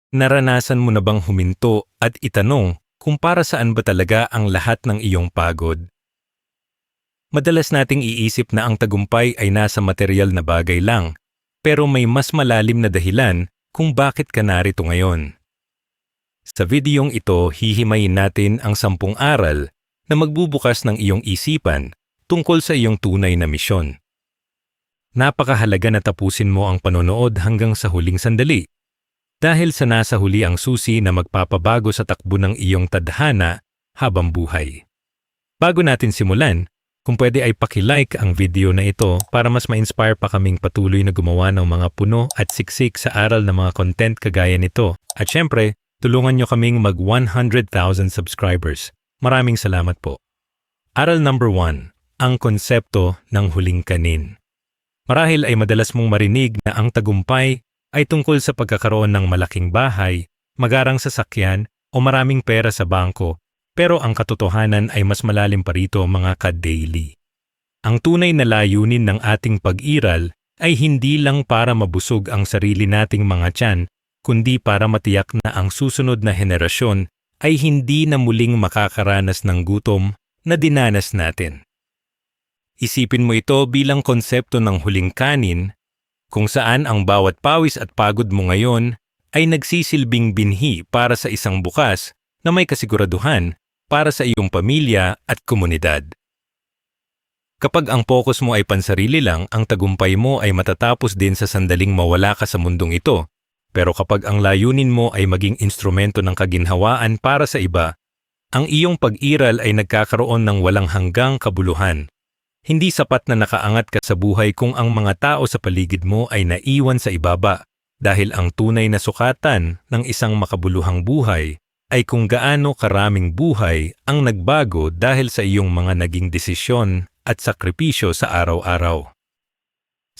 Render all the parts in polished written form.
Naranasan mo na bang huminto at itanong kung para saan ba talaga ang lahat ng iyong pagod? Madalas nating iisip na ang tagumpay ay nasa material na bagay lang, pero may mas malalim na dahilan kung bakit ka narito ngayon. Sa videong ito, hihimayin natin ang 10 aral na magbubukas ng iyong isipan tungkol sa iyong tunay na misyon. Napakahalaga na tapusin mo ang panonood hanggang sa huling sandali. Dahil sa nasa huli ang susi na magpapabago sa takbo ng iyong tadhana habang buhay. Bago natin simulan, kung pwede ay paki-like ang video na ito para mas ma-inspire pa kaming patuloy na gumawa ng mga puno at siksik sa aral ng mga content kagaya nito. At syempre, tulungan nyo kaming mag 100,000 subscribers. Maraming salamat po. Aral number 1, ang konsepto ng huling kanin. Marahil ay madalas mong marinig na ang tagumpay ay tungkol sa pagkakaroon ng malaking bahay, magarang sasakyan o maraming pera sa bangko, pero ang katotohanan ay mas malalim pa rito mga ka-daily. Ang tunay na layunin ng ating pag-iral ay hindi lang para mabusog ang sarili nating mga tiyan, kundi para matiyak na ang susunod na henerasyon ay hindi na muling makakaranas ng gutom na dinanas natin. Isipin mo ito bilang konsepto ng huling kanin, kung saan ang bawat pawis at pagod mo ngayon ay nagsisilbing binhi para sa isang bukas na may kasiguraduhan para sa iyong pamilya at komunidad. Kapag ang focus mo ay pansarili lang, ang tagumpay mo ay matatapos din sa sandaling mawala ka sa mundong ito. Pero kapag ang layunin mo ay maging instrumento ng kaginhawaan para sa iba, ang iyong pag-iral ay nagkakaroon ng walang hanggang kabuluhan. Hindi sapat na nakaangat ka sa buhay kung ang mga tao sa paligid mo ay naiwan sa ibaba, dahil ang tunay na sukatan ng isang makabuluhang buhay ay kung gaano karaming buhay ang nagbago dahil sa iyong mga naging desisyon at sakripisyo sa araw-araw.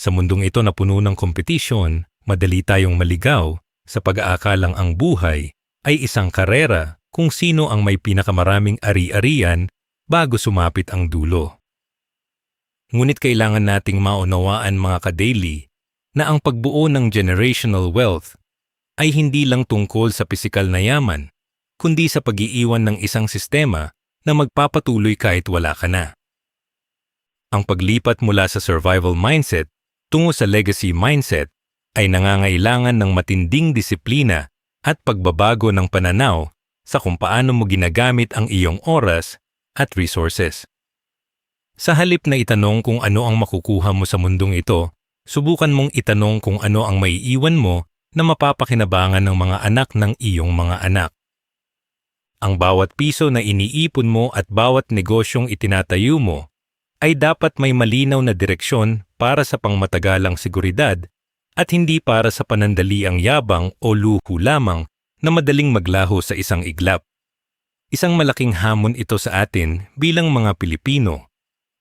Sa mundong ito na puno ng kompetisyon, madali tayong maligaw sa pag-aakalang ang buhay ay isang karera kung sino ang may pinakamaraming ari-arian bago sumapit ang dulo. Ngunit kailangan nating maunawaan mga ka-daily na ang pagbuo ng generational wealth ay hindi lang tungkol sa pisikal na yaman, kundi sa pag-iiwan ng isang sistema na magpapatuloy kahit wala ka na. Ang paglipat mula sa survival mindset tungo sa legacy mindset ay nangangailangan ng matinding disiplina at pagbabago ng pananaw sa kung paano mo ginagamit ang iyong oras at resources. Sa halip na itanong kung ano ang makukuha mo sa mundong ito, subukan mong itanong kung ano ang maiiwan mo na mapapakinabangan ng mga anak ng iyong mga anak. Ang bawat piso na iniipon mo at bawat negosyong itinatayo mo ay dapat may malinaw na direksyon para sa pangmatagalang seguridad at hindi para sa panandaliang yabang o luho lamang na madaling maglaho sa isang iglap. Isang malaking hamon ito sa atin bilang mga Pilipino,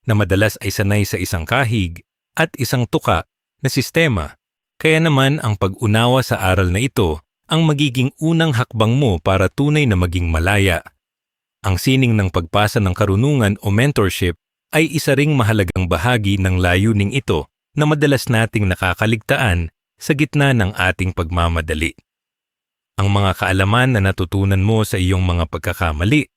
na madalas ay sanay sa isang kahig at isang tuka na sistema, kaya naman ang pag-unawa sa aral na ito ang magiging unang hakbang mo para tunay na maging malaya. Ang sining ng pagpasa ng karunungan o mentorship ay isa ring mahalagang bahagi ng layuning ito na madalas nating nakakaligtaan sa gitna ng ating pagmamadali. Ang mga kaalaman na natutunan mo sa iyong mga pagkakamali,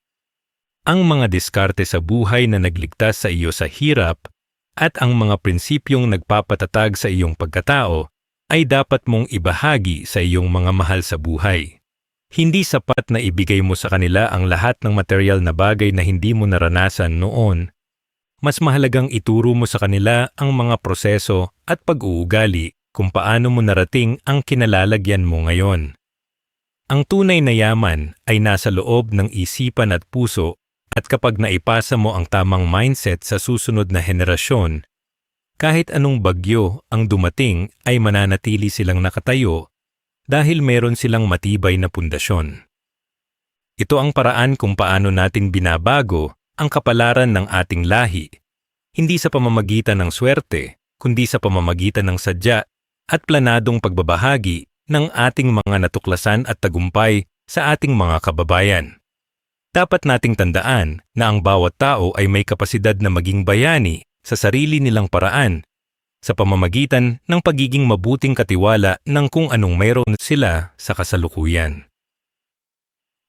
ang mga diskarte sa buhay na nagligtas sa iyo sa hirap, at ang mga prinsipyong nagpapatatag sa iyong pagkatao ay dapat mong ibahagi sa iyong mga mahal sa buhay. Hindi sapat na ibigay mo sa kanila ang lahat ng material na bagay na hindi mo naranasan noon. Mas mahalagang ituro mo sa kanila ang mga proseso at pag-uugali kung paano mo narating ang kinalalagyan mo ngayon. Ang tunay na yaman ay nasa loob ng isipan at puso. At kapag naipasa mo ang tamang mindset sa susunod na henerasyon, kahit anong bagyo ang dumating ay mananatili silang nakatayo dahil meron silang matibay na pundasyon. Ito ang paraan kung paano natin binabago ang kapalaran ng ating lahi, hindi sa pamamagitan ng swerte, kundi sa pamamagitan ng sadya at planadong pagbabahagi ng ating mga natuklasan at tagumpay sa ating mga kababayan. Dapat nating tandaan na ang bawat tao ay may kapasidad na maging bayani sa sarili nilang paraan sa pamamagitan ng pagiging mabuting katiwala ng kung anong mayroon sila sa kasalukuyan.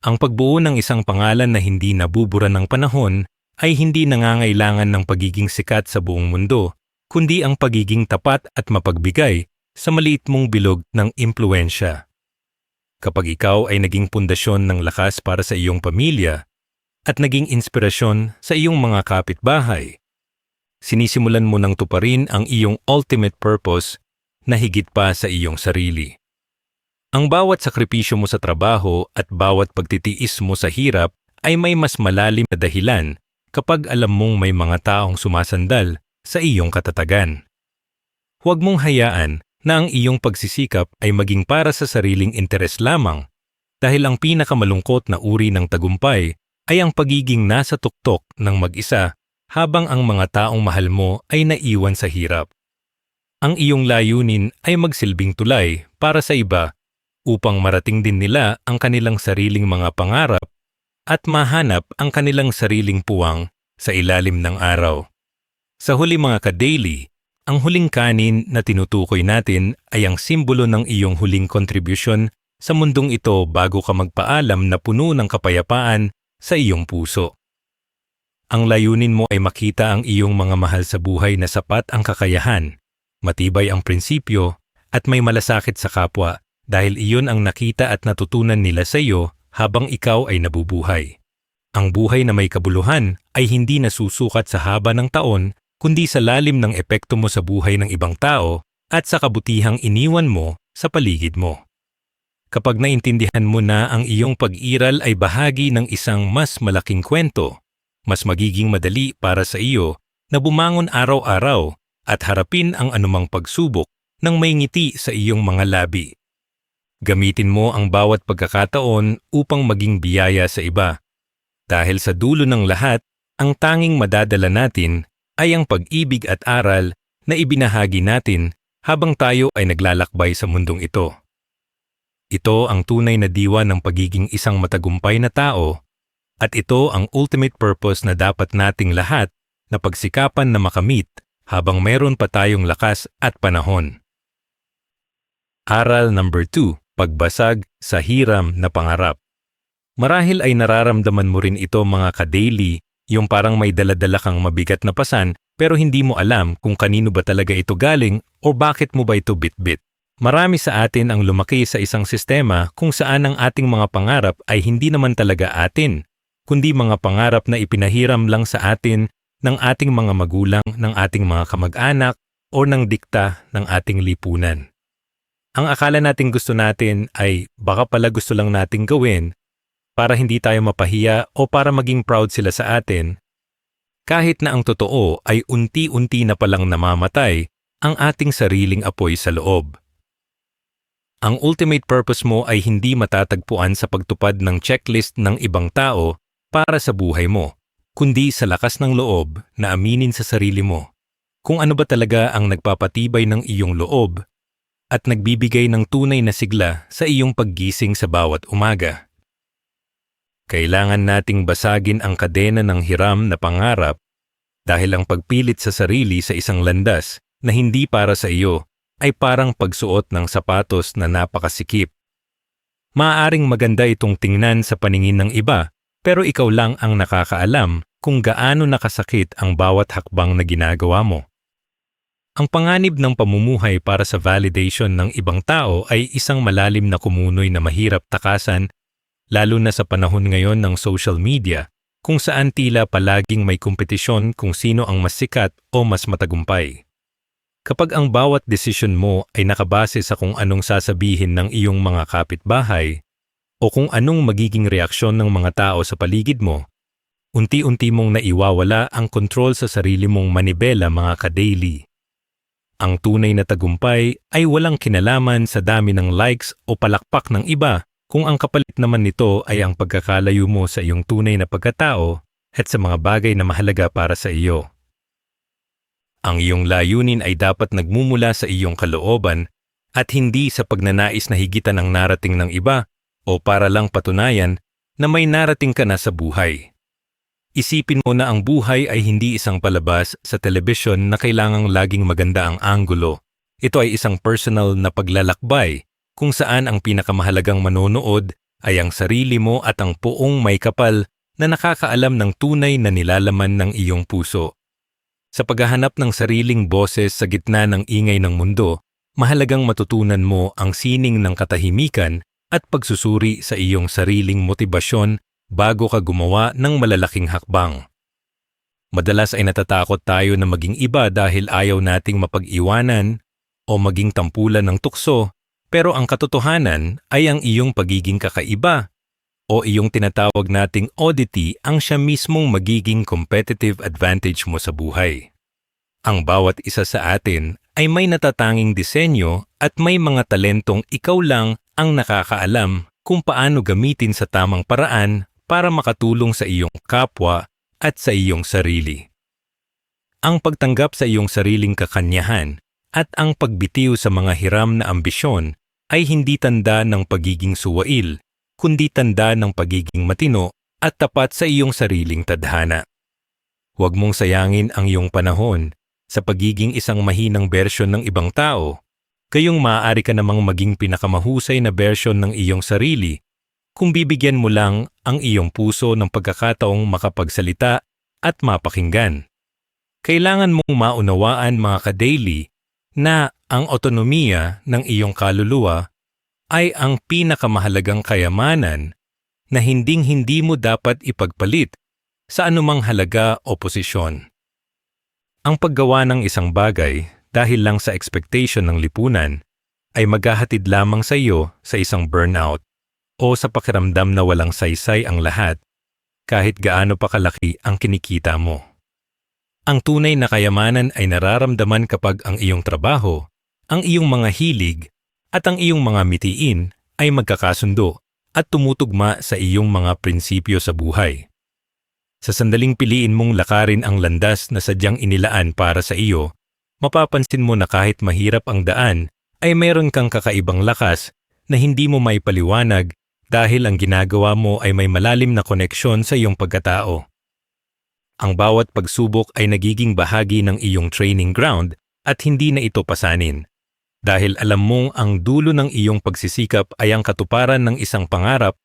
Ang pagbuo ng isang pangalan na hindi nabubura ng panahon ay hindi nangangailangan ng pagiging sikat sa buong mundo, kundi ang pagiging tapat at mapagbigay sa maliit mong bilog ng impluwensya. Kapag ikaw ay naging pundasyon ng lakas para sa iyong pamilya at naging inspirasyon sa iyong mga kapitbahay, sinisimulan mo nang tuparin ang iyong ultimate purpose na higit pa sa iyong sarili. Ang bawat sakripisyo mo sa trabaho at bawat pagtitiis mo sa hirap ay may mas malalim na dahilan kapag alam mong may mga taong sumasandal sa iyong katatagan. Huwag mong hayaan na ang iyong pagsisikap ay maging para sa sariling interes lamang, dahil ang pinakamalungkot na uri ng tagumpay ay ang pagiging nasa tuktok ng mag-isa habang ang mga taong mahal mo ay naiwan sa hirap. Ang iyong layunin ay magsilbing tulay para sa iba upang marating din nila ang kanilang sariling mga pangarap at mahanap ang kanilang sariling puwang sa ilalim ng araw. Sa huli mga ka-daily, ang huling kanin na tinutukoy natin ay ang simbolo ng iyong huling kontribusyon sa mundong ito bago ka magpaalam na puno ng kapayapaan sa iyong puso. Ang layunin mo ay makita ang iyong mga mahal sa buhay na sapat ang kakayahan, matibay ang prinsipyo, at may malasakit sa kapwa dahil iyon ang nakita at natutunan nila sa iyo habang ikaw ay nabubuhay. Ang buhay na may kabuluhan ay hindi nasusukat sa haba ng taon, kundi sa lalim ng epekto mo sa buhay ng ibang tao at sa kabutihang iniwan mo sa paligid mo. Kapag naintindihan mo na ang iyong pag-iral ay bahagi ng isang mas malaking kwento, mas magiging madali para sa iyo na bumangon araw-araw at harapin ang anumang pagsubok ng may ngiti sa iyong mga labi. Gamitin mo ang bawat pagkakataon upang maging biyaya sa iba. Dahil sa dulo ng lahat, ang tanging madadala natin ay ang pag-ibig at aral na ibinahagi natin habang tayo ay naglalakbay sa mundong ito. Ito ang tunay na diwa ng pagiging isang matagumpay na tao, at ito ang ultimate purpose na dapat nating lahat na pagsikapan na makamit habang meron pa tayong lakas at panahon. Aral number 2. Pagbasag sa hiram na pangarap. Marahil ay nararamdaman mo rin ito mga ka-daily, yung parang may daladala kang mabigat na pasan pero hindi mo alam kung kanino ba talaga ito galing o bakit mo ba ito bit-bit. Marami sa atin ang lumaki sa isang sistema kung saan ang ating mga pangarap ay hindi naman talaga atin, kundi mga pangarap na ipinahiram lang sa atin ng ating mga magulang, ng ating mga kamag-anak o ng dikta ng ating lipunan. Ang akala nating gusto natin ay baka pala gusto lang nating gawin para hindi tayo mapahiya o para maging proud sila sa atin, kahit na ang totoo ay unti-unti na palang namamatay ang ating sariling apoy sa loob. Ang ultimate purpose mo ay hindi matatagpuan sa pagtupad ng checklist ng ibang tao para sa buhay mo, kundi sa lakas ng loob na aminin sa sarili mo kung ano ba talaga ang nagpapatibay ng iyong loob at nagbibigay ng tunay na sigla sa iyong paggising sa bawat umaga. Kailangan nating basagin ang kadena ng hiram na pangarap dahil ang pagpilit sa sarili sa isang landas na hindi para sa iyo ay parang pagsuot ng sapatos na napakasikip. Maaaring maganda itong tingnan sa paningin ng iba, pero ikaw lang ang nakakaalam kung gaano nakasakit ang bawat hakbang na ginagawa mo. Ang panganib ng pamumuhay para sa validation ng ibang tao ay isang malalim na kumunoy na mahirap takasan, lalo na sa panahon ngayon ng social media, kung saan tila palaging may kompetisyon kung sino ang mas sikat o mas matagumpay. Kapag ang bawat desisyon mo ay nakabase sa kung anong sasabihin ng iyong mga kapitbahay o kung anong magiging reaksyon ng mga tao sa paligid mo, unti-unti mong naiwawala ang kontrol sa sarili mong manibela mga ka-daily. Ang tunay na tagumpay ay walang kinalaman sa dami ng likes o palakpak ng iba kung ang kapalit naman nito ay ang pagkakalayo mo sa iyong tunay na pagkatao at sa mga bagay na mahalaga para sa iyo. Ang iyong layunin ay dapat nagmumula sa iyong kalooban at hindi sa pagnanais na higitan ang narating ng iba o para lang patunayan na may narating ka na sa buhay. Isipin mo na ang buhay ay hindi isang palabas sa telebisyon na kailangang laging maganda ang anggulo. Ito ay isang personal na paglalakbay kung saan ang pinakamahalagang manonood ay ang sarili mo at ang poong may kapal na nakakaalam ng tunay na nilalaman ng iyong puso. Sa paghahanap ng sariling boses sa gitna ng ingay ng mundo, mahalagang matutunan mo ang sining ng katahimikan at pagsusuri sa iyong sariling motibasyon bago ka gumawa ng malalaking hakbang. Madalas ay natatakot tayo na maging iba dahil ayaw nating mapag-iwanan o maging tampulan ng tukso, pero ang katotohanan ay ang iyong pagiging kakaiba o iyong tinatawag nating oddity ang siya mismong magiging competitive advantage mo sa buhay. Ang bawat isa sa atin ay may natatanging disenyo at may mga talentong ikaw lang ang nakakaalam kung paano gamitin sa tamang paraan para makatulong sa iyong kapwa at sa iyong sarili. Ang pagtanggap sa iyong sariling kakanyahan at ang pagbitiw sa mga hiram na ambisyon ay hindi tanda ng pagiging suwail, kundi tanda ng pagiging matino at tapat sa iyong sariling tadhana. Huwag mong sayangin ang iyong panahon sa pagiging isang mahinang bersyon ng ibang tao. Kayong maaari ka namang maging pinakamahusay na bersyon ng iyong sarili kung bibigyan mo lang ang iyong puso ng pagkakataong makapagsalita at mapakinggan. Kailangan mong maunawaan mga ka-daily na ang otonomiya ng iyong kaluluwa ay ang pinakamahalagang kayamanan na hinding-hindi mo dapat ipagpalit sa anumang halaga o posisyon. Ang paggawa ng isang bagay dahil lang sa expectation ng lipunan ay maghahatid lamang sa iyo sa isang burnout o sa pakiramdam na walang saysay ang lahat kahit gaano pa kalaki ang kinikita mo. Ang tunay na kayamanan ay nararamdaman kapag ang iyong trabaho, ang iyong mga hilig, at ang iyong mga mitiin ay magkakasundo at tumutugma sa iyong mga prinsipyo sa buhay. Sa sandaling piliin mong lakarin ang landas na sadyang inilaan para sa iyo, mapapansin mo na kahit mahirap ang daan, ay mayroon kang kakaibang lakas na hindi mo maipaliwanag dahil ang ginagawa mo ay may malalim na koneksyon sa iyong pagkatao. Ang bawat pagsubok ay nagiging bahagi ng iyong training ground at hindi na ito pasanin. Dahil alam mong ang dulo ng iyong pagsisikap ay ang katuparan ng isang pangarap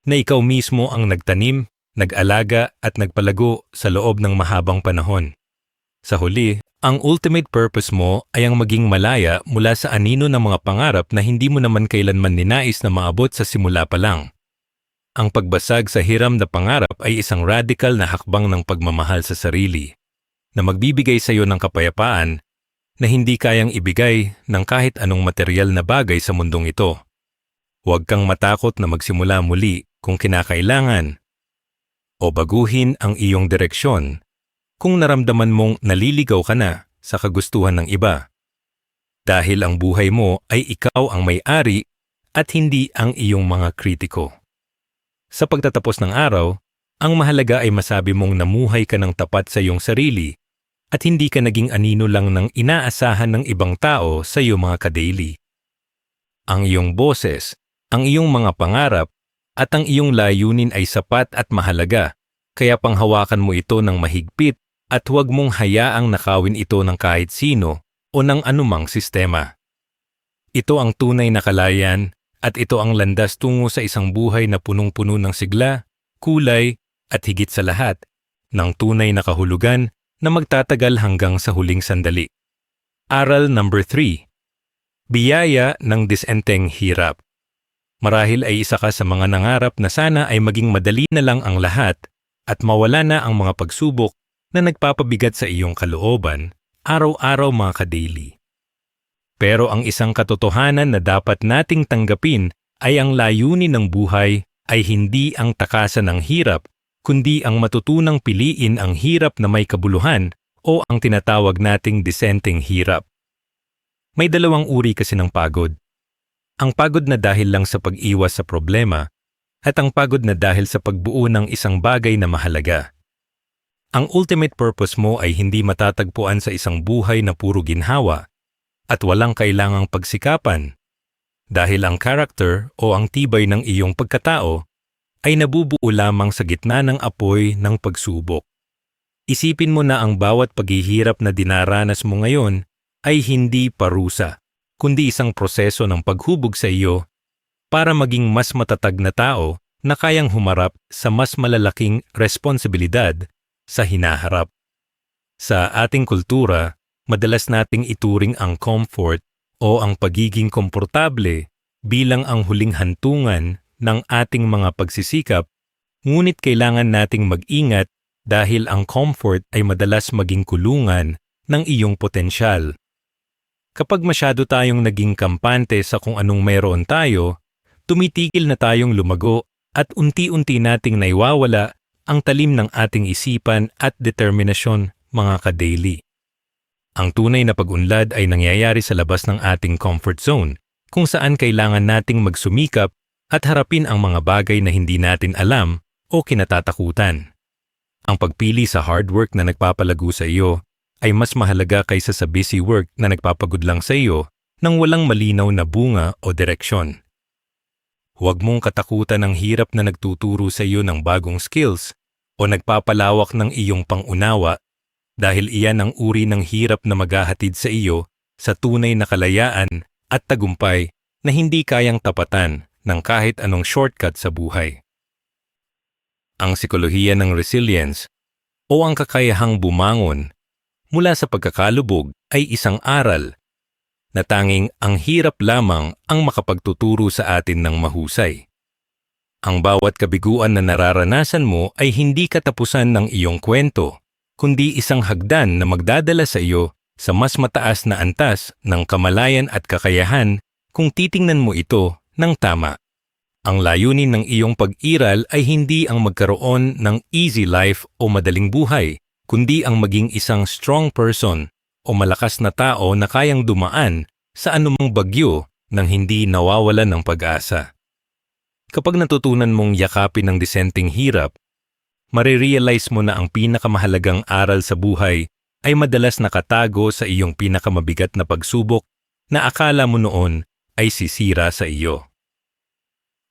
na ikaw mismo ang nagtanim, nag-alaga at nagpalago sa loob ng mahabang panahon. Sa huli, ang ultimate purpose mo ay ang maging malaya mula sa anino ng mga pangarap na hindi mo naman kailanman ninais na maabot sa simula pa lang. Ang pagbasag sa hiram na pangarap ay isang radical na hakbang ng pagmamahal sa sarili, na magbibigay sa iyo ng kapayapaan na hindi kayang ibigay ng kahit anong material na bagay sa mundong ito. Huwag kang matakot na magsimula muli kung kinakailangan o baguhin ang iyong direksyon kung naramdaman mong naliligaw ka na sa kagustuhan ng iba. Dahil ang buhay mo ay ikaw ang may-ari at hindi ang iyong mga kritiko. Sa pagtatapos ng araw, ang mahalaga ay masabi mong namuhay ka ng tapat sa iyong sarili at hindi ka naging anino lang ng inaasahan ng ibang tao sa iyong mga ka-daily. Ang iyong boses, ang iyong mga pangarap at ang iyong layunin ay sapat at mahalaga, kaya panghawakan mo ito ng mahigpit at huwag mong hayaang nakawin ito ng kahit sino o ng anumang sistema. Ito ang tunay na kalayan at ito ang landas tungo sa isang buhay na punong-puno ng sigla, kulay at higit sa lahat, ng tunay na kahulugan na magtatagal hanggang sa huling sandali. Aral number 3. Biyaya ng disenteng hirap. Marahil ay isa ka sa mga nangarap na sana ay maging madali na lang ang lahat at mawala na ang mga pagsubok na nagpapabigat sa iyong kalooban, araw-araw mga ka-daily. Pero ang isang katotohanan na dapat nating tanggapin ay ang layunin ng buhay ay hindi ang takasan ng hirap, kundi ang matutunang piliin ang hirap na may kabuluhan o ang tinatawag nating disenteng hirap. May dalawang uri kasi ng pagod. Ang pagod na dahil lang sa pag-iwas sa problema at ang pagod na dahil sa pagbuo ng isang bagay na mahalaga. Ang ultimate purpose mo ay hindi matatagpuan sa isang buhay na puro ginhawa at walang kailangang pagsikapan, dahil ang character o ang tibay ng iyong pagkatao ay nabubuo lamang sa gitna ng apoy ng pagsubok. Isipin mo na ang bawat paghihirap na dinaranas mo ngayon ay hindi parusa, kundi isang proseso ng paghubog sa iyo para maging mas matatag na tao na kayang humarap sa mas malalaking responsibilidad sa hinaharap. Sa ating kultura, madalas nating ituring ang comfort o ang pagiging komportable bilang ang huling hantungan ng ating mga pagsisikap, ngunit kailangan nating mag-ingat dahil ang comfort ay madalas maging kulungan ng iyong potensyal. Kapag masyado tayong naging kampante sa kung anong mayroon tayo, tumitigil na tayong lumago at unti-unti nating naiwawala ang talim ng ating isipan at determinasyon, mga ka-daily. Ang tunay na pag-unlad ay nangyayari sa labas ng ating comfort zone, kung saan kailangan nating magsumikap at harapin ang mga bagay na hindi natin alam o kinatatakutan. Ang pagpili sa hard work na nagpapalago sa iyo ay mas mahalaga kaysa sa busy work na nagpapagod lang sa iyo nang walang malinaw na bunga o direksyon. Huwag mong katakutan ang hirap na nagtuturo sa iyo ng bagong skills o nagpapalawak ng iyong pangunawa dahil iyan ang uri ng hirap na maghahatid sa iyo sa tunay na kalayaan at tagumpay na hindi kayang tapatan ng kahit anong shortcut sa buhay. Ang sikolohiya ng resilience o ang kakayahang bumangon mula sa pagkakalubog ay isang aral na tanging ang hirap lamang ang makapagtuturo sa atin ng mahusay. Ang bawat kabiguan na nararanasan mo ay hindi katapusan ng iyong kwento, kundi isang hagdan na magdadala sa iyo sa mas mataas na antas ng kamalayan at kakayahan kung titingnan mo ito ng tama. Ang layunin ng iyong pag-iral ay hindi ang magkaroon ng easy life o madaling buhay, kundi ang maging isang strong person o malakas na tao na kayang dumaan sa anumang bagyo nang hindi nawawalan ng pag-asa. Kapag natutunan mong yakapin ang disenteng hirap, marirealize mo na ang pinakamahalagang aral sa buhay ay madalas nakatago sa iyong pinakamabigat na pagsubok na akala mo noon ay sisira sa iyo.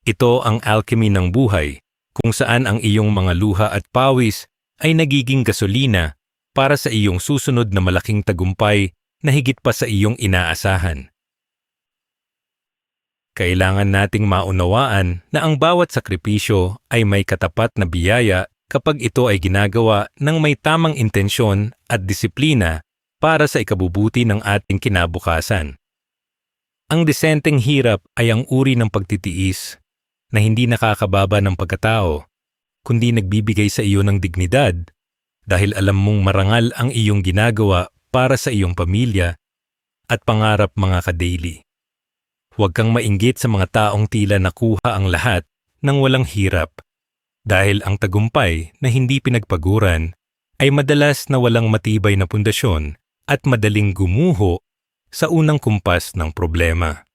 Ito ang alchemy ng buhay, kung saan ang iyong mga luha at pawis ay nagiging gasolina para sa iyong susunod na malaking tagumpay na higit pa sa iyong inaasahan. Kailangan nating maunawaan na ang bawat sakripisyo ay may katapat na biyaya kapag ito ay ginagawa ng may tamang intensyon at disiplina para sa ikabubuti ng ating kinabukasan. Ang disenteng hirap ay ang uri ng pagtitiis na hindi nakakababa ng pagkatao, kundi nagbibigay sa iyo ng dignidad dahil alam mong marangal ang iyong ginagawa para sa iyong pamilya at pangarap, mga ka-daily. Huwag kang mainggit sa mga taong tila nakuha ang lahat ng walang hirap dahil ang tagumpay na hindi pinagpaguran ay madalas na walang matibay na pundasyon at madaling gumuho sa unang kumpas ng problema.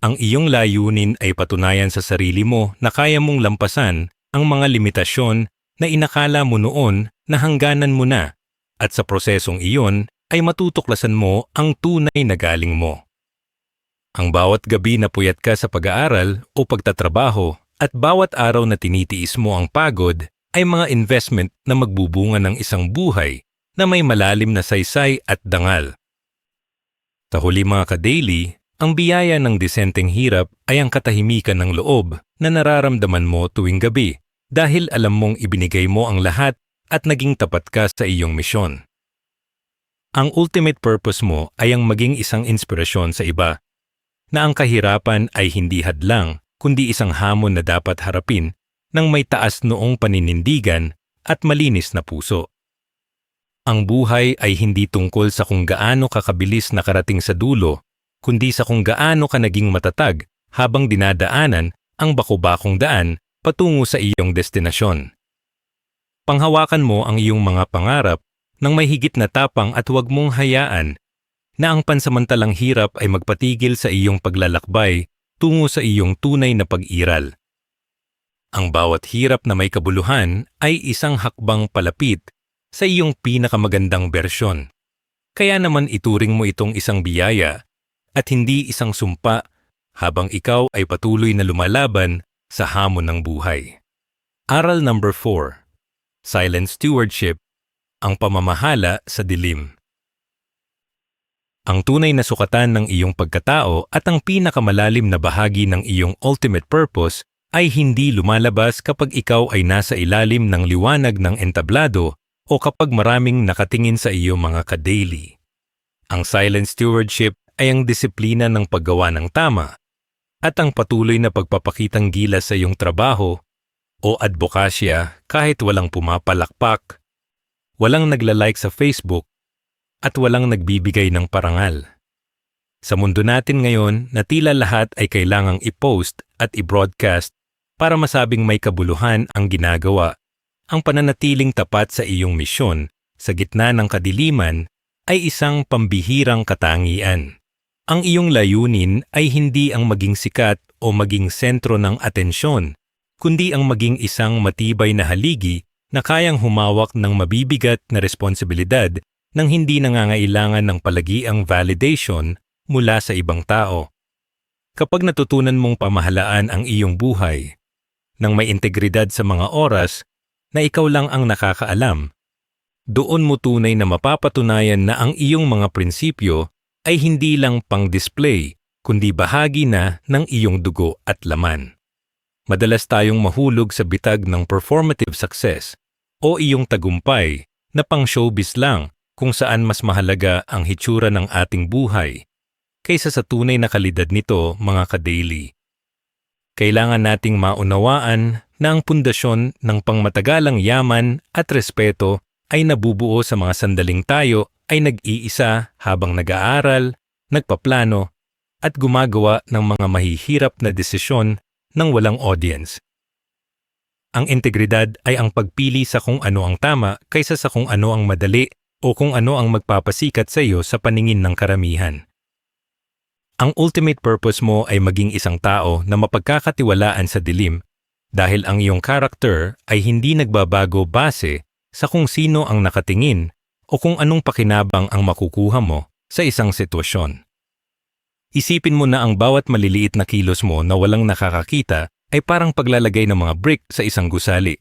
Ang iyong layunin ay patunayan sa sarili mo na kaya mong lampasan ang mga limitasyon na inakala mo noon na hangganan mo na, at sa prosesong iyon ay matutuklasan mo ang tunay na galing mo. Ang bawat gabi na puyat ka sa pag-aaral o pagtatrabaho at bawat araw na tinitiis mo ang pagod ay mga investment na magbubunga ng isang buhay na may malalim na saysay at dangal. Sa huli, mga ka-daily, ang biyaya ng disenteng hirap ay ang katahimikan ng loob na nararamdaman mo tuwing gabi dahil alam mong ibinigay mo ang lahat at naging tapat ka sa iyong misyon. Ang ultimate purpose mo ay ang maging isang inspirasyon sa iba, na ang kahirapan ay hindi hadlang kundi isang hamon na dapat harapin ng may taas noong paninindigan at malinis na puso. Ang buhay ay hindi tungkol sa kung gaano kakabilis nakarating sa dulo, kundi sa kung gaano ka naging matatag habang dinadaanan ang bako-bakong daan patungo sa iyong destinasyon. Panghawakan mo ang iyong mga pangarap ng may higit na tapang at huwag mong hayaan na ang pansamantalang hirap ay magpatigil sa iyong paglalakbay tungo sa iyong tunay na pag-iral. Ang bawat hirap na may kabuluhan ay isang hakbang palapit sa iyong pinakamagandang bersyon. Kaya naman ituring mo itong isang biyaya at hindi isang sumpa habang ikaw ay patuloy na lumalaban sa hamon ng buhay. Aral number 4. Silent Stewardship, ang pamamahala sa dilim. Ang tunay na sukatan ng iyong pagkatao at ang pinakamalalim na bahagi ng iyong ultimate purpose ay hindi lumalabas kapag ikaw ay nasa ilalim ng liwanag ng entablado o kapag maraming nakatingin sa iyo mga ka-daily. Ang silent stewardship ay ang disiplina ng paggawa ng tama at ang patuloy na pagpapakitang gilas sa iyong trabaho o advokasya kahit walang pumapalakpak, walang nagla-like sa Facebook, at walang nagbibigay ng parangal. Sa mundo natin ngayon na tila lahat ay kailangang i-post at i-broadcast para masabing may kabuluhan ang ginagawa, ang pananatiling tapat sa iyong misyon sa gitna ng kadiliman ay isang pambihirang katangian. Ang iyong layunin ay hindi ang maging sikat o maging sentro ng atensyon, kundi ang maging isang matibay na haligi na kayang humawak ng mabibigat na responsibilidad nang hindi nangangailangan ng palagiang validation mula sa ibang tao. Kapag natutunan mong pamahalaan ang iyong buhay, nang may integridad sa mga oras na ikaw lang ang nakakaalam, doon mo tunay na mapapatunayan na ang iyong mga prinsipyo ay hindi lang pang-display, kundi bahagi na ng iyong dugo at laman. Madalas tayong mahulog sa bitag ng performative success o iyong tagumpay na pang-showbiz lang, kung saan mas mahalaga ang hitsura ng ating buhay kaysa sa tunay na kalidad nito, mga ka-daily. Kailangan nating maunawaan na ang pundasyon ng pangmatagalang yaman at respeto ay nabubuo sa mga sandaling tayo ay nag-iisa habang nag-aaral, nagpaplano, at gumagawa ng mga mahihirap na desisyon ng walang audience. Ang integridad ay ang pagpili sa kung ano ang tama kaysa sa kung ano ang madali o kung ano ang magpapasikat sa iyo sa paningin ng karamihan. Ang ultimate purpose mo ay maging isang tao na mapagkakatiwalaan sa dilim dahil ang iyong character ay hindi nagbabago base sa kung sino ang nakatingin o kung anong pakinabang ang makukuha mo sa isang sitwasyon. Isipin mo na ang bawat maliliit na kilos mo na walang nakakakita ay parang paglalagay ng mga brick sa isang gusali.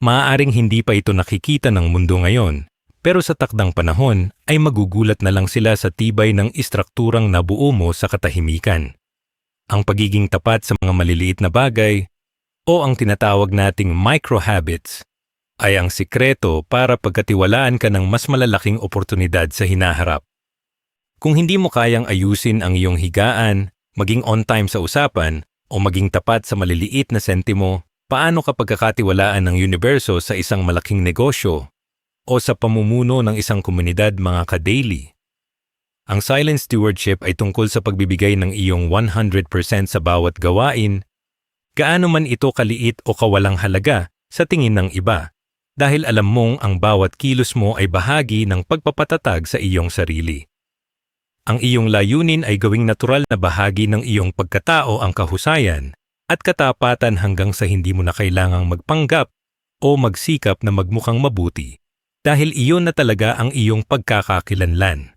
Maaaring hindi pa ito nakikita ng mundo ngayon, pero sa takdang panahon ay magugulat na lang sila sa tibay ng istrukturang nabuo mo sa katahimikan. Ang pagiging tapat sa mga maliliit na bagay o ang tinatawag nating micro-habits ay ang sikreto para pagkatiwalaan ka ng mas malalaking oportunidad sa hinaharap. Kung hindi mo kayang ayusin ang iyong higaan, maging on time sa usapan, o maging tapat sa maliliit na sentimo, paano ka pagkakatiwalaan ng universo sa isang malaking negosyo o sa pamumuno ng isang komunidad, mga ka-daily? Ang silent stewardship ay tungkol sa pagbibigay ng iyong 100% sa bawat gawain, gaano man ito kaliit o kawalang halaga sa tingin ng iba, dahil alam mong ang bawat kilos mo ay bahagi ng pagpapatatag sa iyong sarili. Ang iyong layunin ay gawing natural na bahagi ng iyong pagkatao ang kahusayan at katapatan hanggang sa hindi mo na kailangang magpanggap o magsikap na magmukhang mabuti dahil iyon na talaga ang iyong pagkakakilanlan.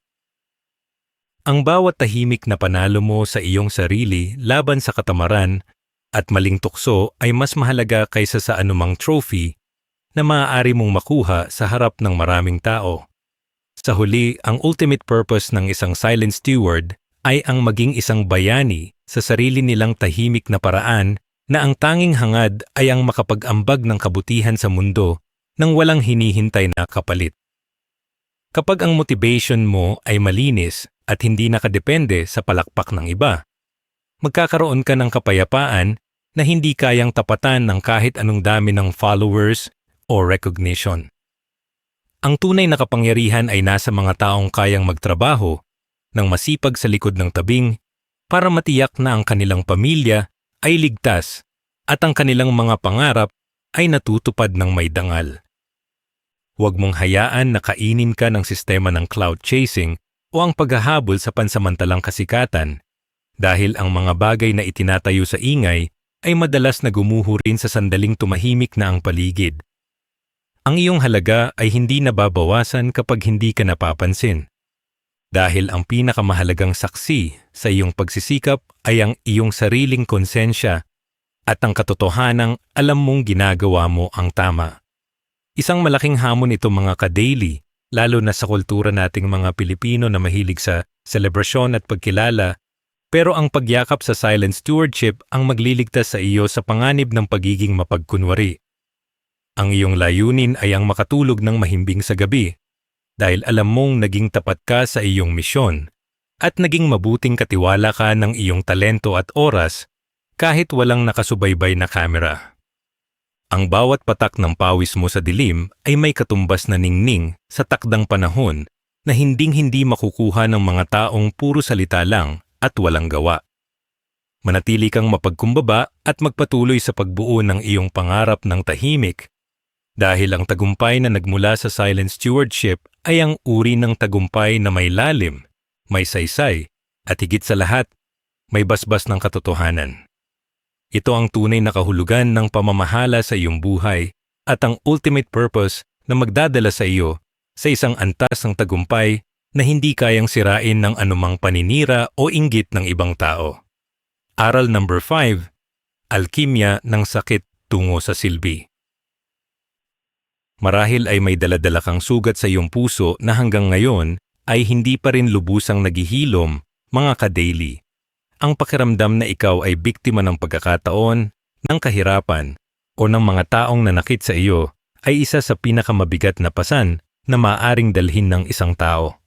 Ang bawat tahimik na panalo mo sa iyong sarili laban sa katamaran at maling tukso ay mas mahalaga kaysa sa anumang trophy na maaari mong makuha sa harap ng maraming tao. Sa huli, ang ultimate purpose ng isang silent steward ay ang maging isang bayani sa sarili nilang tahimik na paraan na ang tanging hangad ay ang makapag-ambag ng kabutihan sa mundo nang walang hinihintay na kapalit. Kapag ang motivation mo ay malinis at hindi nakadepende sa palakpak ng iba, magkakaroon ka ng kapayapaan na hindi kayang tapatan ng kahit anong dami ng followers o recognition. Ang tunay na kapangyarihan ay nasa mga taong kayang magtrabaho ng masipag sa likod ng tabing para matiyak na ang kanilang pamilya ay ligtas at ang kanilang mga pangarap ay natutupad ng may dangal. Huwag mong hayaan na kainin ka ng sistema ng cloud chasing o ang paghahabol sa pansamantalang kasikatan dahil ang mga bagay na itinatayo sa ingay ay madalas na gumuho rin sa sandaling tumahimik na ang paligid. Ang iyong halaga ay hindi nababawasan kapag hindi ka napapansin. Dahil ang pinakamahalagang saksi sa iyong pagsisikap ay ang iyong sariling konsensya at ang katotohanang alam mong ginagawa mo ang tama. Isang malaking hamon ito mga ka-daily, lalo na sa kultura nating mga Pilipino na mahilig sa selebrasyon at pagkilala, pero ang pagyakap sa silent stewardship ang magliligtas sa iyo sa panganib ng pagiging mapagkunwari. Ang iyong layunin ay ang makatulog ng mahimbing sa gabi, dahil alam mong naging tapat ka sa iyong misyon, at naging mabuting katiwala ka ng iyong talento at oras kahit walang nakasubaybay na kamera. Ang bawat patak ng pawis mo sa dilim ay may katumbas na ningning sa takdang panahon na hinding-hindi makukuha ng mga taong puro salita lang at walang gawa. Manatili kang mapagkumbaba at magpatuloy sa pagbuo ng iyong pangarap ng tahimik dahil ang tagumpay na nagmula sa silent stewardship ay ang uri ng tagumpay na may lalim, may saysay, at higit sa lahat, may basbas ng katotohanan. Ito ang tunay na kahulugan ng pamamahala sa iyong buhay at ang ultimate purpose na magdadala sa iyo sa isang antas ng tagumpay na hindi kayang sirain ng anumang paninira o inggit ng ibang tao. Aral number 5, Alkimya ng sakit tungo sa silbi. Marahil ay may daladala kang sugat sa iyong puso na hanggang ngayon ay hindi pa rin lubusang naghihilom, mga ka-daily. Ang pakiramdam na ikaw ay biktima ng pagkakataon, ng kahirapan, o ng mga taong nanakit sa iyo ay isa sa pinakamabigat na pasan na maaaring dalhin ng isang tao.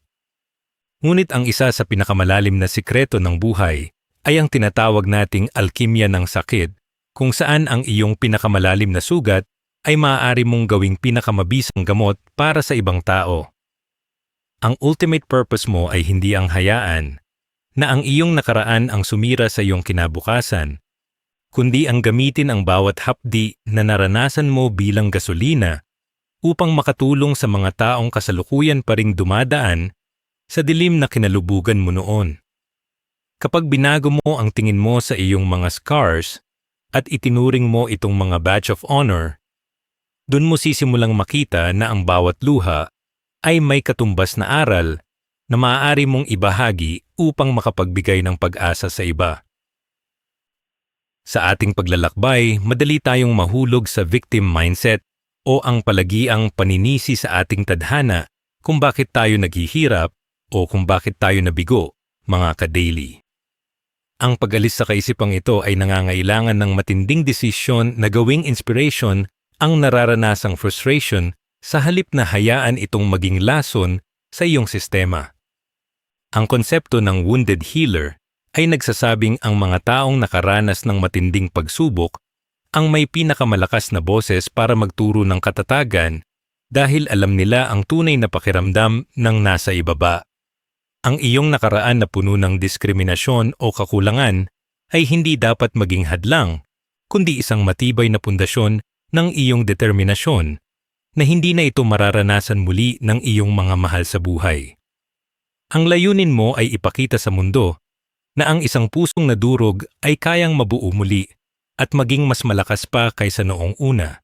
Ngunit ang isa sa pinakamalalim na sikreto ng buhay ay ang tinatawag nating alkimya ng sakit, kung saan ang iyong pinakamalalim na sugat ay maaari mong gawing pinakamabisang gamot para sa ibang tao. Ang ultimate purpose mo ay hindi ang hayaan na ang iyong nakaraan ang sumira sa iyong kinabukasan, kundi ang gamitin ang bawat hapdi na naranasan mo bilang gasolina upang makatulong sa mga taong kasalukuyan pa ring dumadaan sa dilim na kinalubugan mo noon. Kapag binago mo ang tingin mo sa iyong mga scars at itinuring mo itong mga badge of honor, dun mo sisimulang makita na ang bawat luha ay may katumbas na aral na maaari mong ibahagi upang makapagbigay ng pag-asa sa iba. Sa ating paglalakbay, madali tayong mahulog sa victim mindset o ang palagiang paninisi sa ating tadhana kung bakit tayo naghihirap o kung bakit tayo nabigo, mga ka-daily. Ang pag-alis sa kaisipang ito ay nangangailangan ng matinding desisyon na gawing inspiration ang nararanasang frustration sa halip na hayaan itong maging lason sa iyong sistema. Ang konsepto ng wounded healer ay nagsasabing ang mga taong nakaranas ng matinding pagsubok ang may pinakamalakas na boses para magturo ng katatagan dahil alam nila ang tunay na pakiramdam ng nasa ibaba. Ang iyong nakaraan na puno ng diskriminasyon o kakulangan ay hindi dapat maging hadlang, kundi isang matibay na pundasyon ng iyong determinasyon na hindi na ito mararanasan muli ng iyong mga mahal sa buhay. Ang layunin mo ay ipakita sa mundo na ang isang pusong nadurog ay kayang mabuo muli at maging mas malakas pa kaysa noong una,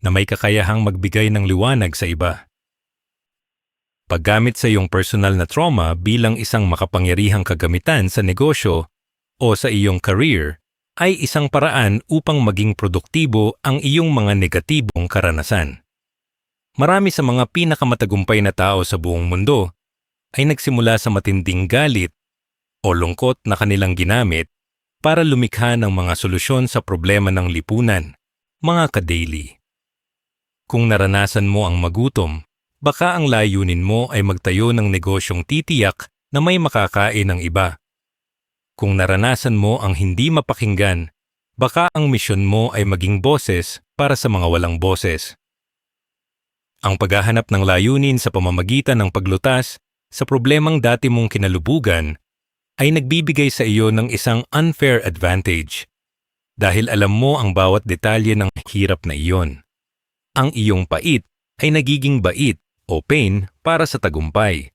na may kakayahang magbigay ng liwanag sa iba. Paggamit sa iyong personal na trauma bilang isang makapangyarihang kagamitan sa negosyo o sa iyong career ay isang paraan upang maging produktibo ang iyong mga negatibong karanasan. Marami sa mga pinakamatagumpay na tao sa buong mundo ay nagsimula sa matinding galit o lungkot na kanilang ginamit para lumikha ng mga solusyon sa problema ng lipunan, mga ka-daily. Kung naranasan mo ang magutom, baka ang layunin mo ay magtayo ng negosyong titiyak na may makakain ng iba. Kung naranasan mo ang hindi mapakinggan, baka ang misyon mo ay maging boses para sa mga walang boses. Ang paghahanap ng layunin sa pamamagitan ng paglutas sa problemang dati mong kinalubugan ay nagbibigay sa iyo ng isang unfair advantage dahil alam mo ang bawat detalye ng hirap na iyon. Ang iyong pait ay nagiging bait o pain para sa tagumpay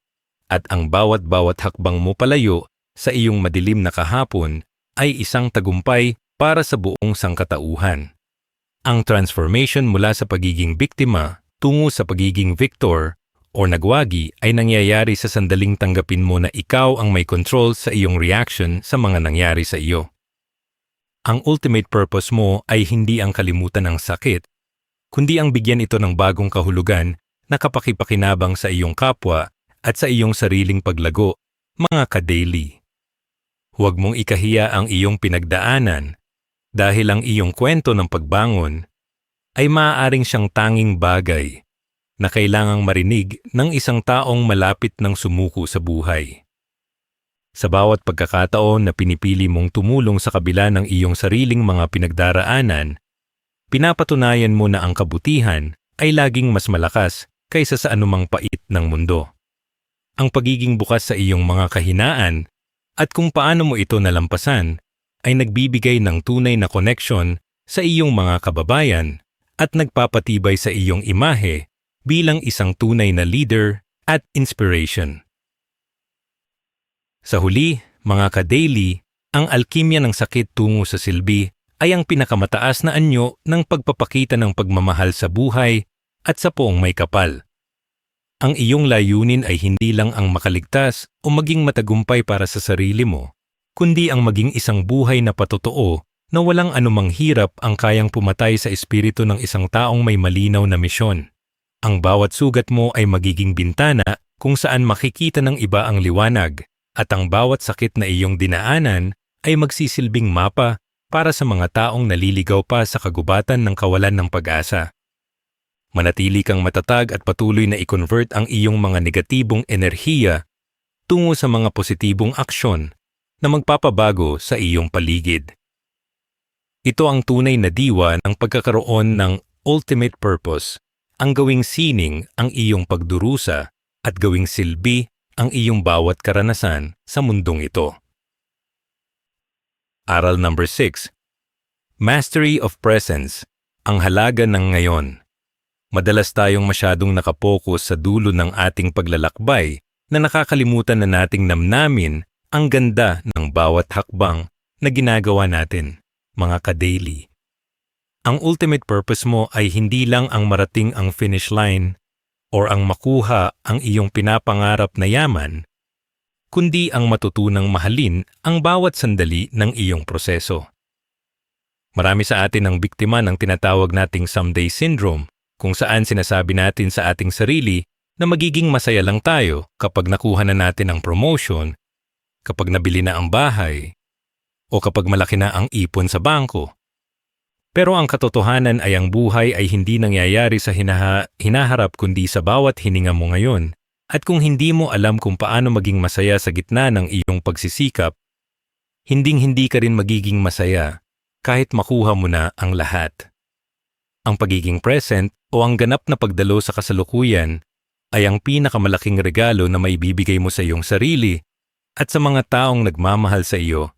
at ang bawat hakbang mo palayo sa iyong madilim na kahapon ay isang tagumpay para sa buong sangkatauhan. Ang transformation mula sa pagiging biktima tungo sa pagiging victor o nagwagi ay nangyayari sa sandaling tanggapin mo na ikaw ang may control sa iyong reaction sa mga nangyari sa iyo. Ang ultimate purpose mo ay hindi ang kalimutan ng sakit, kundi ang bigyan ito ng bagong kahulugan na kapakipakinabang sa iyong kapwa at sa iyong sariling paglago, mga ka-daily. Huwag mong ikahiya ang iyong pinagdaanan dahil ang iyong kwento ng pagbangon ay maaaring siyang tanging bagay na kailangang marinig ng isang taong malapit ng sumuko sa buhay. Sa bawat pagkakataon na pinipili mong tumulong sa kabila ng iyong sariling mga pinagdaraanan, pinapatunayan mo na ang kabutihan ay laging mas malakas kaysa sa anumang pait ng mundo. Ang pagiging bukas sa iyong mga kahinaan at kung paano mo ito nalampasan ay nagbibigay ng tunay na koneksyon sa iyong mga kababayan at nagpapatibay sa iyong imahe bilang isang tunay na leader at inspiration. Sa huli, mga ka-daily, ang alkimya ng sakit tungo sa silbi ay ang pinakamataas na anyo ng pagpapakita ng pagmamahal sa buhay at sa poong may kapal. Ang iyong layunin ay hindi lang ang makaligtas o maging matagumpay para sa sarili mo, kundi ang maging isang buhay na patotoo na walang anumang hirap ang kayang pumatay sa espiritu ng isang taong may malinaw na misyon. Ang bawat sugat mo ay magiging bintana kung saan makikita ng iba ang liwanag, at ang bawat sakit na iyong dinaanan ay magsisilbing mapa para sa mga taong naliligaw pa sa kagubatan ng kawalan ng pag-asa. Manatili kang matatag at patuloy na i-convert ang iyong mga negatibong enerhiya tungo sa mga positibong aksyon na magpapabago sa iyong paligid. Ito ang tunay na diwa ng pagkakaroon ng ultimate purpose, ang gawing sining ang iyong pagdurusa at gawing silbi ang iyong bawat karanasan sa mundong ito. Aral number 6. Mastery of Presence, ang halaga ng ngayon. Madalas tayong masyadong nakapokus sa dulo ng ating paglalakbay na nakakalimutan na nating namnamin ang ganda ng bawat hakbang na ginagawa natin, mga ka-daily. Ang ultimate purpose mo ay hindi lang ang marating ang finish line or ang makuha ang iyong pinapangarap na yaman, kundi ang matutunang mahalin ang bawat sandali ng iyong proseso. Marami sa atin ang biktima ng tinatawag nating someday syndrome, kung saan sinasabi natin sa ating sarili na magiging masaya lang tayo kapag nakuha na natin ang promotion, kapag nabili na ang bahay, o kapag malaki na ang ipon sa bangko. Pero ang katotohanan ay ang buhay ay hindi nangyayari sa hinaharap kundi sa bawat hininga mo ngayon. At kung hindi mo alam kung paano maging masaya sa gitna ng iyong pagsisikap, hinding-hindi ka rin magiging masaya kahit makuha mo na ang lahat. Ang pagiging present o ang ganap na pagdalo sa kasalukuyan ay ang pinakamalaking regalo na maibibigay mo sa iyong sarili at sa mga taong nagmamahal sa iyo,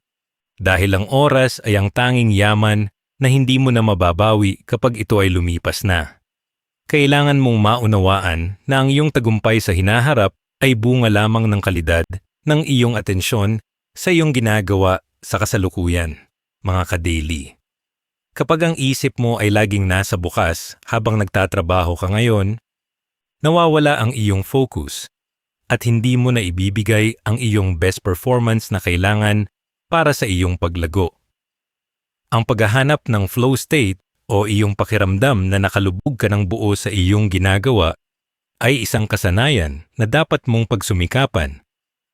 dahil ang oras ay ang tanging yaman na hindi mo na mababawi kapag ito ay lumipas na. Kailangan mong maunawaan na ang iyong tagumpay sa hinaharap ay bunga lamang ng kalidad ng iyong atensyon sa iyong ginagawa sa kasalukuyan, mga ka-daily. Kapag ang isip mo ay laging nasa bukas habang nagtatrabaho ka ngayon, nawawala ang iyong focus at hindi mo na ibibigay ang iyong best performance na kailangan para sa iyong paglago. Ang paghahanap ng flow state o iyong pakiramdam na nakalubog ka ng buo sa iyong ginagawa ay isang kasanayan na dapat mong pagsumikapan